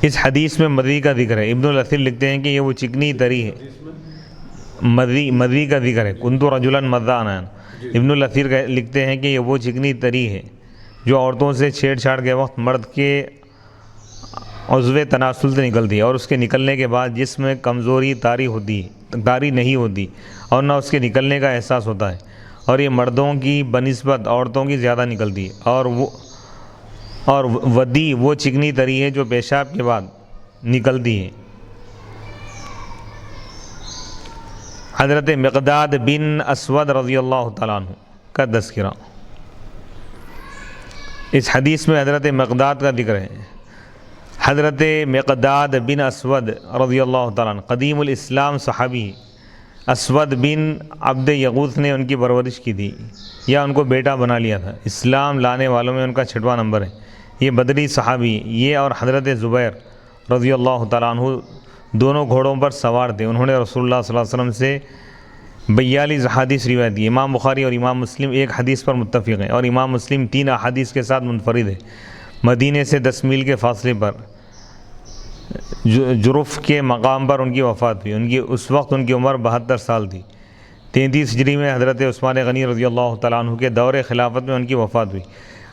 اس حدیث میں مدری کا ذکر ہے۔ ابن الاثیر لکھتے ہیں کہ یہ وہ چکنی تری ہے، مدری کا ذکر ہے، کنتو رجلا مذعنا۔ ابن الاثیر لکھتے ہیں کہ یہ وہ چکنی تری ہے جو عورتوں سے چھیڑ چھاڑ کے وقت مرد کے عضو تناسل سے نکلتی ہے، اور اس کے نکلنے کے بعد جسم میں کمزوری طاری نہیں ہوتی اور نہ اس کے نکلنے کا احساس ہوتا ہے، اور یہ مردوں کی بنسبت عورتوں کی زیادہ نکلتی ہے، اور ودی وہ چکنی تری ہے جو پیشاب کے بعد نکلتی ہے۔ حضرت مقداد بن اسود رضی اللہ تعالیٰ عنہ کا تذکرہ۔ اس حدیث میں حضرت مقداد کا ذکر ہے۔ حضرت مقداد بن اسود رضی اللہ تعالیٰ عنہ قدیم الاسلام صحابی، اسود بن عبد یغوث نے ان کی پرورش کی تھی یا ان کو بیٹا بنا لیا تھا۔ اسلام لانے والوں میں ان کا 6واں نمبر ہے۔ یہ بدری صحابی، یہ اور حضرت زبیر رضی اللہ تعالیٰ عنہ دونوں گھوڑوں پر سوار تھے۔ انہوں نے رسول اللہ صلی اللہ علیہ وسلم سے 42 احادیث روایت کی۔ امام بخاری اور امام مسلم ایک حدیث پر متفق ہیں، اور امام مسلم 3 احادیث کے ساتھ منفرد ہے۔ مدینے سے 10 میل کے فاصلے پر جرف کے مقام پر ان کی وفات ہوئی۔ اس وقت ان کی عمر 72 سال تھی۔ 33 ہجری میں حضرت عثمان غنی رضی اللہ تعالیٰ عنہ کے دور خلافت میں ان کی وفات ہوئی۔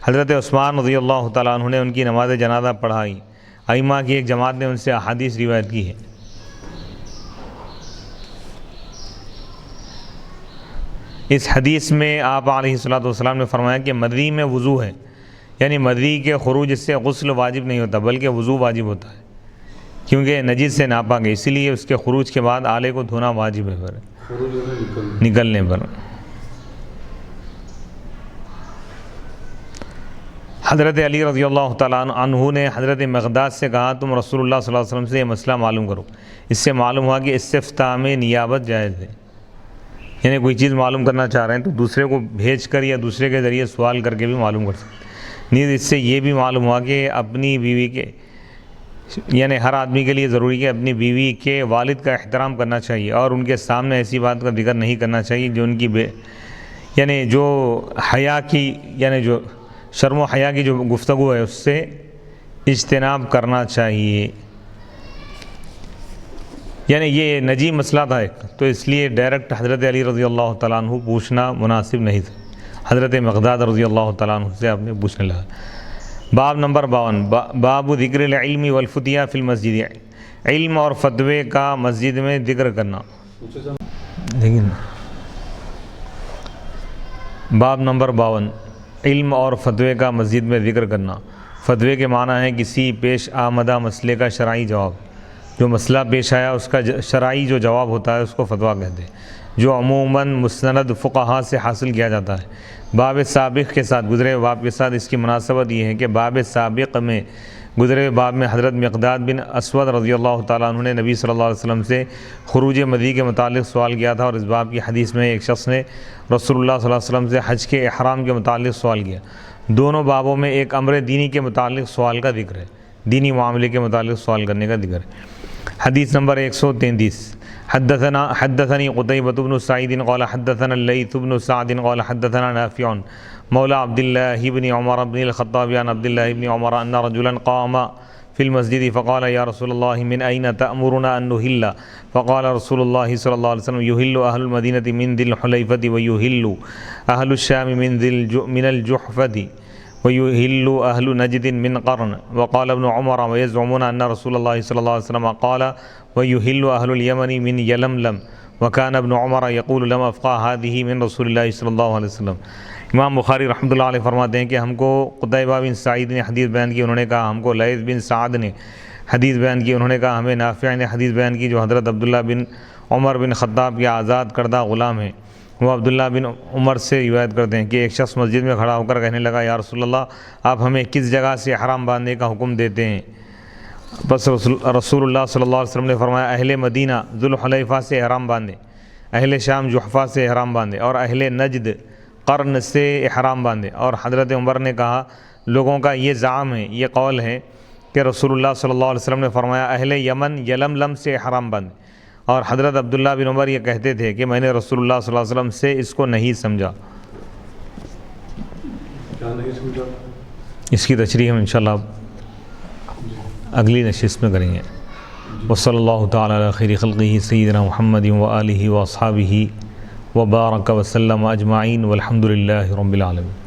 حضرت عثمان رضی اللہ تعالیٰ عنہ نے ان کی نماز جنازہ پڑھائی۔ ائمہ کی ایک جماعت نے ان سے احادیث روایت کی ہے۔ اس حدیث میں آپ علیہ الصلوۃ والسلام نے فرمایا کہ مدری میں وضو ہے، یعنی مدری کے خروج اس سے غسل واجب نہیں ہوتا بلکہ وضو واجب ہوتا ہے، کیونکہ نجس سے ناپاک ہے، اسی لیے اس کے خروج کے بعد آلے کو دھونا واجب ہے نکلنے پر۔ حضرت علی رضی اللہ تعالیٰ عنہ نے حضرت مقداد سے کہا تم رسول اللہ صلی اللہ علیہ وسلم سے یہ مسئلہ معلوم کرو۔ اس سے معلوم ہوا کہ استفتاء میں نیابت جائز ہے، یعنی کوئی چیز معلوم کرنا چاہ رہے ہیں تو دوسرے کو بھیج کر یا دوسرے کے ذریعے سوال کر کے بھی معلوم کر سکتے۔ نیز اس سے یہ بھی معلوم ہوا کہ اپنی بیوی کے، یعنی ہر آدمی کے لیے ضروری ہے اپنی بیوی کے والد کا احترام کرنا چاہیے، اور ان کے سامنے ایسی بات کا ذکر نہیں کرنا چاہیے جو ان کی یعنی جو حیا کی، یعنی جو شرم و حیا کی جو گفتگو ہے اس سے اجتناب کرنا چاہیے۔ یعنی یہ نجی مسئلہ تھا ایک، تو اس لیے ڈائریکٹ حضرت علی رضی اللہ تعالیٰ عنہ پوچھنا مناسب نہیں تھا، حضرت مقداد رضی اللہ تعالیٰ عنہ سے آپ نے پوچھنے لگا۔ باب نمبر 52، باب ذکر العلم والفتیہ فی المسجد، علم اور فتوے کا مسجد میں ذکر کرنا۔ لیکن باب نمبر 52، علم اور فتوے کا مسجد میں ذکر کرنا۔ فتوے کے معنی ہے کسی پیش آمدہ مسئلے کا شرعی جواب، جو مسئلہ پیش آیا اس کا شرعی جو جواب ہوتا ہے اس کو فتویٰ کہتے ہیں، جو عموماً مستند فقہا سے حاصل کیا جاتا ہے۔ باب سابق کے ساتھ گزرے ہوئے باب کے ساتھ اس کی مناسبت یہ ہے کہ باب سابق میں گزرے ہوئے باب میں حضرت مقداد بن اسود رضی اللہ تعالیٰ عنہ نے نبی صلی اللہ علیہ وسلم سے خروج مدی کے متعلق سوال کیا تھا، اور اس باب کی حدیث میں ایک شخص نے رسول اللہ صلی اللہ علیہ وسلم سے حج کے احرام کے متعلق سوال کیا۔ دونوں بابوں میں ایک امر دینی کے متعلق سوال کا ذکر ہے، دینی معاملے کے متعلق سوال کرنے کا ذکر ہے۔ حدیث نمبر 133، حدثني قتيبة بن سعيد قال حدثنا الليث بن سعد قال حدثنا نافع مولى عبد الله بن عمر بن الخطاب عن عبد الله بن عمر أن رجلا قام في المسجد فقال يا رسول الله من أين تأمرنا أن نهل؟ فقال رسول الله صلى الله عليه وسلم يهل أهل المدينة من ذي الحليفة ويهل أهل الشام من الجحفة ويهل أهل نجد من قرن. وقال ابن عمر ويزعمون أن رسول الله صلى الله عليه وسلم قال ويهل أهل اليمن من يلملم. وكان ابن عمر يقول لم أفقه هذه من رسول الله صلى الله عليه وسلم. امام بخاری رحمۃ اللہ علیہ فرماتے ہیں کہ ہم کو قتیبہ بن سعید نے حدیث بیان کی، انہوں نے کہا ہم کو لیث بن سعد نے حدیث بیان کی، انہوں نے کہا ہمیں نافع نے حدیث بیان کی جو حضرت عبداللہ بن عمر بن خطاب کے آزاد کردہ غلام ہیں، وہ عبداللہ بن عمر سے روایت کرتے ہیں کہ ایک شخص مسجد میں کھڑا ہو کر کہنے لگا یا رسول اللہ آپ ہمیں کس جگہ سے احرام باندھنے کا حکم دیتے ہیں؟ بس رسول اللہ صلی اللہ علیہ وسلم نے فرمایا اہل مدینہ ذوالحلیفہ سے احرام باندھیں، اہل شام جحفہ سے احرام باندھیں، اور اہل نجد قرن سے احرام باندھیں۔ اور حضرت عمر نے کہا لوگوں کا یہ زعم ہے، یہ قول ہے کہ رسول اللہ صلی اللہ علیہ وسلم نے فرمایا اہل یمن یلملم سے احرام باندھیں، اور حضرت عبداللہ بن عمر یہ کہتے تھے کہ میں نے رسول اللہ صلی اللہ علیہ وسلم سے اس کو نہیں سمجھا۔ کیا نہیں سمجھا؟ اس کی تشریح ہم انشاءاللہ اگلی نشست میں کریں گے۔ وصلی اللہ تعالی علی خیر خلقہ سیدنا محمد وآلہ واصحابہ وبارک وسلم اجمعین والحمد للہ رب العالمین۔